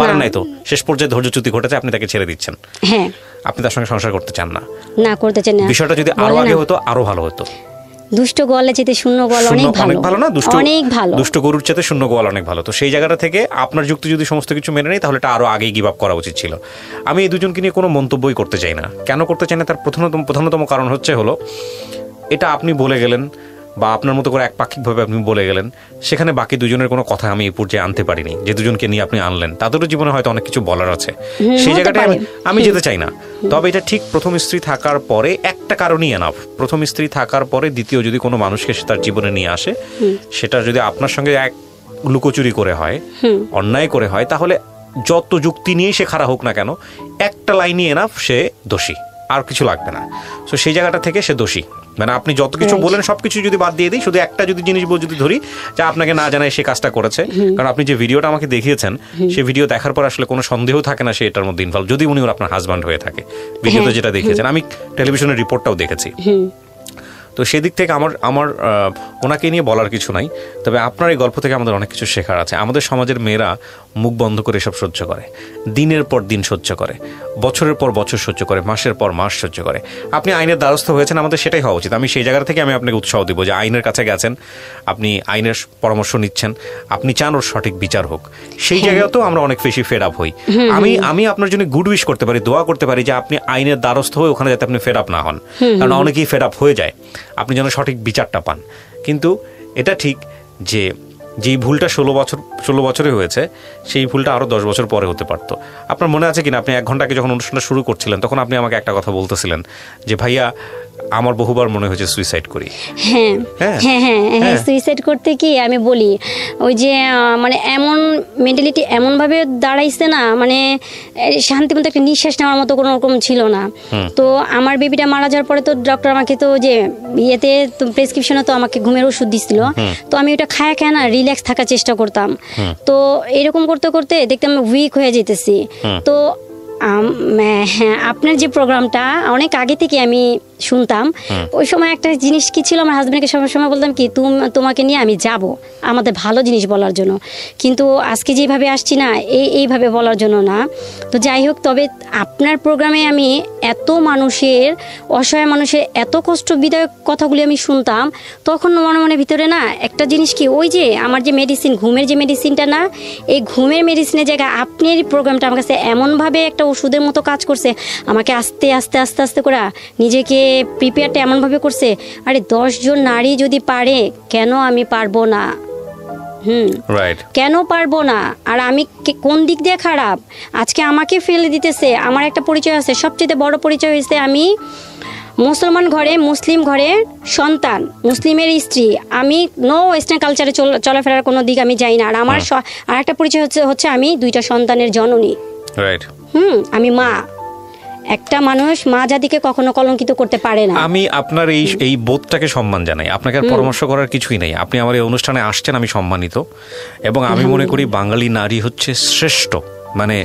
পারেন নাই তো। শেষ পর্যায়ে ধৈর্যচ্যুতি ঘটেছে, আপনি তাকে ছেড়ে দিচ্ছেন। হ্যাঁ, আপনি তার সঙ্গে সংসার করতে চান না। না, করতে চান না। বিষয়টা যদি আরো আগে হতো আরো ভালো হতো। দুষ্ট গোয়ালে চেয়ে শূন্য গোয়াল অনেক ভালো না? অনেক ভালো। দুষ্ট গরুর চেয়ে শূন্য গোয়াল অনেক ভালো। তো সেই জায়গাটা থেকে আপনার যুক্তি যদি সমস্ত কিছু মেনে নেই, তাহলে এটা আরো আগেই গিভ আপ করা উচিত ছিল। আমি এই দুজনকে নিয়ে কোনো মন্তব্যই করতে চাই না। কেন করতে চাই না তার প্রধানতম কারণ হলো এটা আপনি বলে গেলেন, বা আপনার মতো করে একপাক্ষিকভাবে আপনি বলে গেলেন, সেখানে বাকি দুজনের কোনো কথা আমি এই পর্যায়ে আনতে পারিনি। যে দুজনকে নিয়ে আপনি আনলেন তাদেরও জীবনে হয়তো অনেক কিছু বলার আছে, সেই জায়গাটায় আমি যেতে চাই না। তবে এটা ঠিক প্রথম স্ত্রী থাকার পরে একটা কারণই এনাফ। প্রথম স্ত্রী থাকার পরে দ্বিতীয় যদি কোনো মানুষকে তার জীবনে নিয়ে আসে, সেটা যদি আপনার সঙ্গে এক লুকোচুরি করে হয়, অন্যায় করে হয়, তাহলে যত যুক্তি নিয়ে সে খারাপ হোক না কেন, একটা লাইনই এনাফ, সে দোষী, আর কিছু লাগবে না। সো সেই জায়গাটা থেকে সে দোষী। মানে আপনি যত কিছু বলেন সবকিছু যদি বাদ দিয়ে দিই, শুধু একটা যদি জিনিস যদি ধরি যে আপনাকে না জানায় সে কাজটা করেছে, কারণ আপনি যে ভিডিওটা আমাকে দেখিয়েছেন, সেই ভিডিও দেখার পর আসলে কোনো সন্দেহ থাকে না সে এটার মধ্যে ইনভলভ, যদি উনি আপনার হাজব্যান্ড হয়ে থাকে। ভিডিওতে যেটা দেখিয়েছেন, আমি টেলিভিশনের রিপোর্টটাও দেখেছি। তো সেদিক থেকে আমার ওনাকে নিয়ে বলার কিছু নাই। তবে আপনার এই গল্প থেকে আমাদের অনেক কিছু শেখার আছে। আমাদের সমাজের মেয়েরা মুখ বন্ধ করে এসব সহ্য করে, দিনের পর দিন সহ্য করে, বছরের পর বছর সহ্য করে, মাসের পর মাস সহ্য করে। আপনি আইনের দ্বারস্থ হয়েছেন, আমাদের সেটাই হওয়া উচিত। আমি সেই জায়গা থেকে আমি আপনাকে উৎসাহ দিব যে আইনের কাছে গেছেন, আপনি আইনের পরামর্শ নিচ্ছেন, আপনি চান ওর সঠিক বিচার হোক। সেই জায়গাতেও আমরা অনেক বেশি ফেড আপ হই। আমি আপনার জন্য গুড উইশ করতে পারি, দোয়া করতে পারি যে আপনি আইনের দ্বারস্থ হয়ে ওখানে যাতে আপনি ফেড আপ না হন, কারণ অনেকেই ফেড আপ হয়ে যায়, আপনি যেন সঠিক বিচারটা পান। কিন্তু এটা ঠিক যে যেই ভুলটা 16 বছরে হয়েছে, সেই ভুলটা আরো 10 বছর পরে হতে পারতো। আপনার মনে আছে কিনা, আপনি 1 ঘন্টা আগে যখন অনুষ্ঠানটা শুরু করছিলেন, তখন আপনি আমাকে একটা কথা বলতেছিলেন যে ভাইয়া আমার বহুবার মনে হয়েছে সুইসাইড করি। হ্যাঁ, সুইসাইড করতে কি আমি বলি, ওই যে মানে এমন মেন্টালিটি এমনভাবে দাঁড়াইছে না, মানে শান্তিমতো একটা নিঃশ্বাস নেওয়ার মতো কোনো রকম ছিল না। তো আমার বেবিটা মারা যাওয়ার পরে তো ডক্টর আমাকে তো যে ইয়েতে প্রেসক্রিপশনে তো আমাকে ঘুমের ওষুধ দিছিল, তো আমি ওটা খায় না রিল্যাক্স থাকার চেষ্টা করতাম। তো এরকম করতে করতে দেখতাম আমি উইক হয়ে যেতেছি। তো হ্যাঁ, আপনার যে প্রোগ্রামটা অনেক আগে থেকে আমি শুনতাম, ওই সময় একটা জিনিস কি ছিল, আমার হাজব্যান্ডকে সবসময় বলতাম কি তোমাকে নিয়ে আমি যাব আমাদের ভালো জিনিস বলার জন্য, কিন্তু আজকে যেভাবে আসছি না এইভাবে বলার জন্য না। তো যাই হোক, তবে আপনার প্রোগ্রামে আমি এত মানুষের, অসহায় মানুষের এত কষ্ট বিদায়ক কথাগুলি আমি শুনতাম, তখন মনে ভিতরে না একটা জিনিস কি, ওই যে আমার যে মেডিসিন, ঘুমের যে মেডিসিনটা না, এই ঘুমের মেডিসিনের জায়গায় আপনার এই প্রোগ্রামটা আমার কাছে এমনভাবে একটা ওষুধের মতো কাজ করছে, আমাকে আস্তে আস্তে আস্তে আস্তে করে নিজেকে প্রিপেয়ারটা এমনভাবে করছে, আরে 10 জন নারী যদি পারে কেন আমি পারবো না? কেন পারবো না? আর আমি কোন দিক দিয়ে খারাপ? আজকে আমাকে ফেলে দিতেছে। আমার একটা পরিচয় আছে, সবচেয়ে বড় পরিচয় হয়েছে আমি মুসলমান ঘরে, মুসলিম ঘরে সন্তান, মুসলিমের স্ত্রী। আমি নো ওয়েস্টার্ন কালচারে চলাফেরার কোনো দিক আমি যাই না। আর আমার আর একটা পরিচয় হচ্ছে আমি 2টা সন্তানের জননী। আমি মা। একটা মানুষ মা জাতিকে কখনো কলঙ্কিত করতে পারে না। আমি আপনার এই বোধটাকে সম্মান জানাই, আপনাকে আর পরামর্শ করার কিছুই নেই। আপনি আমার এই অনুষ্ঠানে আসছেন, আমি সম্মানিত, এবং আমি মনে করি বাঙালি নারী হচ্ছে শ্রেষ্ঠ, মানে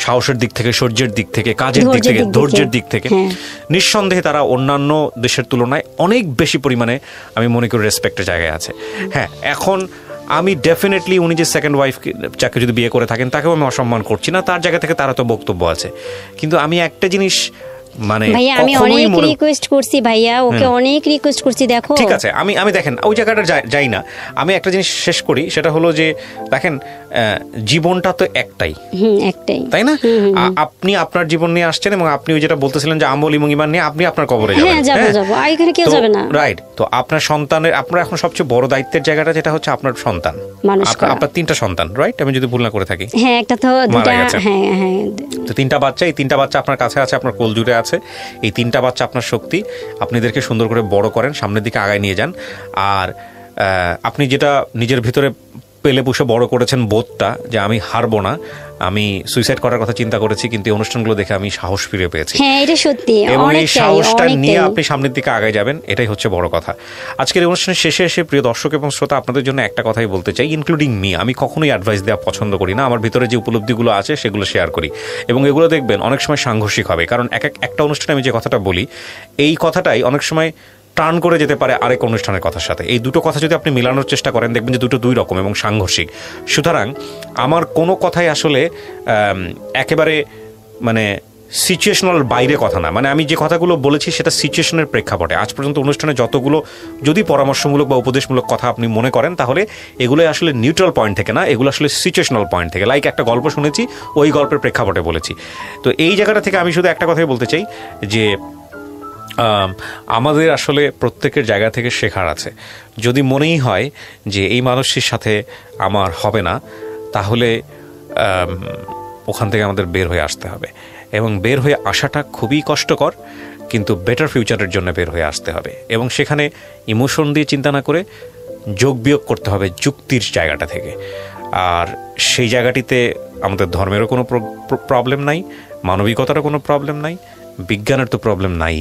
সাহসের দিক থেকে, শৌর্যের দিক থেকে, কাজের দিক থেকে, ধৈর্যের দিক থেকে নিঃসন্দেহে তারা অন্যান্য দেশের তুলনায় অনেক বেশি পরিমাণে আমি মনে করি রেসপেক্টের জায়গায় আছে। হ্যাঁ, এখন আমি ডেফিনেটলি উনি যে সেকেন্ড ওয়াইফ যাকে যদি বিয়ে করে থাকেন তাকেও আমি অসম্মান করছি না, তার জায়গা থেকে তারা তো বক্তব্য আছে। কিন্তু আমি একটা জিনিস মানে ভাইয়া আমি অনেক রিকোয়েস্ট করছি, ভাইয়া ওকে অনেক রিকোয়েস্ট করছি, দেখো ঠিক আছে, আমি দেখেন ওই জায়গাটা যাই না। আমি একটা জিনিস শেষ করি, সেটা হলো যে দেখেন জীবনটা তো একটাই, তাই না? আপনি আপনার জীবন নিয়ে আসছেন এবং আপনি ওই যেটা বলতেছিলেন যে আমল এবং ঈমান নিয়ে আপনি আপনার কবরে যাবেন, রাইট? তো আপনার সন্তানের, আপনার এখন সবচেয়ে বড় দায়িত্বের জায়গাটা যেটা হচ্ছে আপনার সন্তান, আপনার 3টা সন্তান, রাইট? আমি যদি ভুল না করে থাকি, হ্যাঁ একটা তো দুটো, হ্যাঁ তো 3টা বাচ্চা, এই 3টা বাচ্চা আপনার কাছে আছে, আপনার কোল জুড়ে আছে। এই 3টা বাচ্চা আপনার শক্তি, আপনি এদেরকে সুন্দর করে বড় করেন, সামনের দিকে আগায় নিয়ে যান। আর আপনি যেটা নিজের ভিতরে পেলে পুষে বড় করেছেন বোধটা যে আমি হারবো না, আমি সুইসাইড করার কথা চিন্তা করেছি, কিন্তু এই অনুষ্ঠানগুলো দেখে আমি সাহস ফিরে পেয়েছি। হ্যাঁ এটা সত্যি, এবং এই সাহসটা নিয়ে আপনি সামনের দিকে আগায় যাবেন, এটাই হচ্ছে বড় কথা। আজকের এই অনুষ্ঠানের শেষে এসে প্রিয় দর্শক এবং শ্রোতা, আপনাদের জন্য একটা কথাই বলতে চাই, ইনক্লুডিং মি। আমি কখনোই অ্যাডভাইস দেওয়া পছন্দ করি না, আমার ভিতরে যে উপলব্ধিগুলো আছে সেগুলো শেয়ার করি, এবং এগুলো দেখবেন অনেক সময় সাংঘর্ষিক হবে, কারণ একটা অনুষ্ঠানে আমি যে কথাটা বলি এই কথাটাই অনেক সময় টার্ন করে যেতে পারে আরেক অনুষ্ঠানের কথার সাথে। এই দুটো কথা যদি আপনি মিলানোর চেষ্টা করেন দেখবেন যে দুটো দুই রকম এবং সাংঘর্ষিক। সুতরাং আমার কোনো কথাই আসলে একেবারে মানে সিচুয়েশনাল বাইরে কথা না, মানে আমি যে কথাগুলো বলেছি সেটা সিচুয়েশনের প্রেক্ষাপটে। আজ পর্যন্ত অনুষ্ঠানে যতগুলো যদি পরামর্শমূলক বা উপদেশমূলক কথা আপনি মনে করেন, তাহলে এগুলো আসলে নিউট্রাল পয়েন্ট থেকে না, এগুলো আসলে সিচুয়েশনাল পয়েন্ট থেকে। লাইক একটা গল্প শুনেছি, ওই গল্পের প্রেক্ষাপটে বলেছি। তো এই জায়গাটা থেকে আমি শুধু একটা কথাই বলতে চাই যে আমাদের আসলে প্রত্যেকের জায়গা থেকে শেখার আছে। যদি মনেই হয় যে এই মানুষটির সাথে আমার হবে না, তাহলে ওখান থেকে আমাদের বের হয়ে আসতে হবে, এবং বের হয়ে আসাটা খুবই কষ্টকর, কিন্তু বেটার ফিউচারের জন্য বের হয়ে আসতে হবে। এবং সেখানে ইমোশন দিয়ে চিন্তা না করে যোগ বিয়োগ করতে হবে যুক্তির জায়গাটা থেকে। আর সেই জায়গাটিতে আমাদের ধর্মেরও কোনো প্রবলেম নাই, মানবিকতারও কোনো প্রবলেম নাই, বিজ্ঞানের তো প্রবলেম নাই।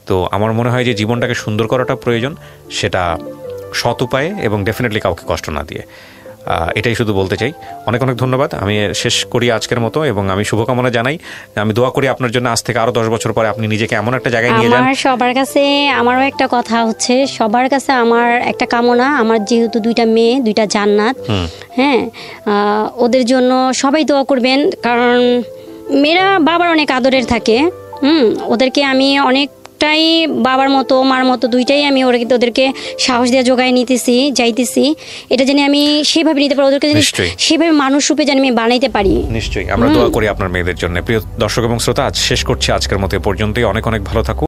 তো আমার মনে হয় যে জীবনটাকে সুন্দর করাটা প্রয়োজন, সেটা সৎ উপায়ে এবং ডেফিনেটলি কাউকে কষ্ট না দিয়ে। এটাই শুধু বলতে চাই। অনেক অনেক ধন্যবাদ। আমি শেষ করি আজকের মতো, এবং আমি শুভকামনা জানাই, আমি দোয়া করি আপনার জন্য আজ থেকে আরো 10 বছর পরে আপনি নিজেকে এমন একটা জায়গায় নিয়ে যান। সবার কাছে আমারও একটা কথা হচ্ছে, সবার কাছে আমার একটা কামনা, আমার যেহেতু 2টা মেয়ে, 2টা জান্নাত, হ্যাঁ ওদের জন্য সবাই দোয়া করবেন, কারণ মেয়েরা বাবার অনেক আদরের থাকে। ওদেরকে আমি অনেকটাই বাবার মতো মার মতো দুইটাই আমি ওদেরকে সাহস দিয়ে জোগায় নিতেছি, যাইতেছি, এটা জানি আমি সেভাবে নিতে পারি, ওদেরকে যদি সেভাবে মানুষ রূপে জানি আমি বানাইতে পারি। নিশ্চয়ই আমরা দোয়া করি আপনার মেয়েদের জন্য। প্রিয় দর্শক এবং শ্রোতা, আজ শেষ করছি আজকের মতো পর্যন্তই। অনেক অনেক ভালো থাকুন।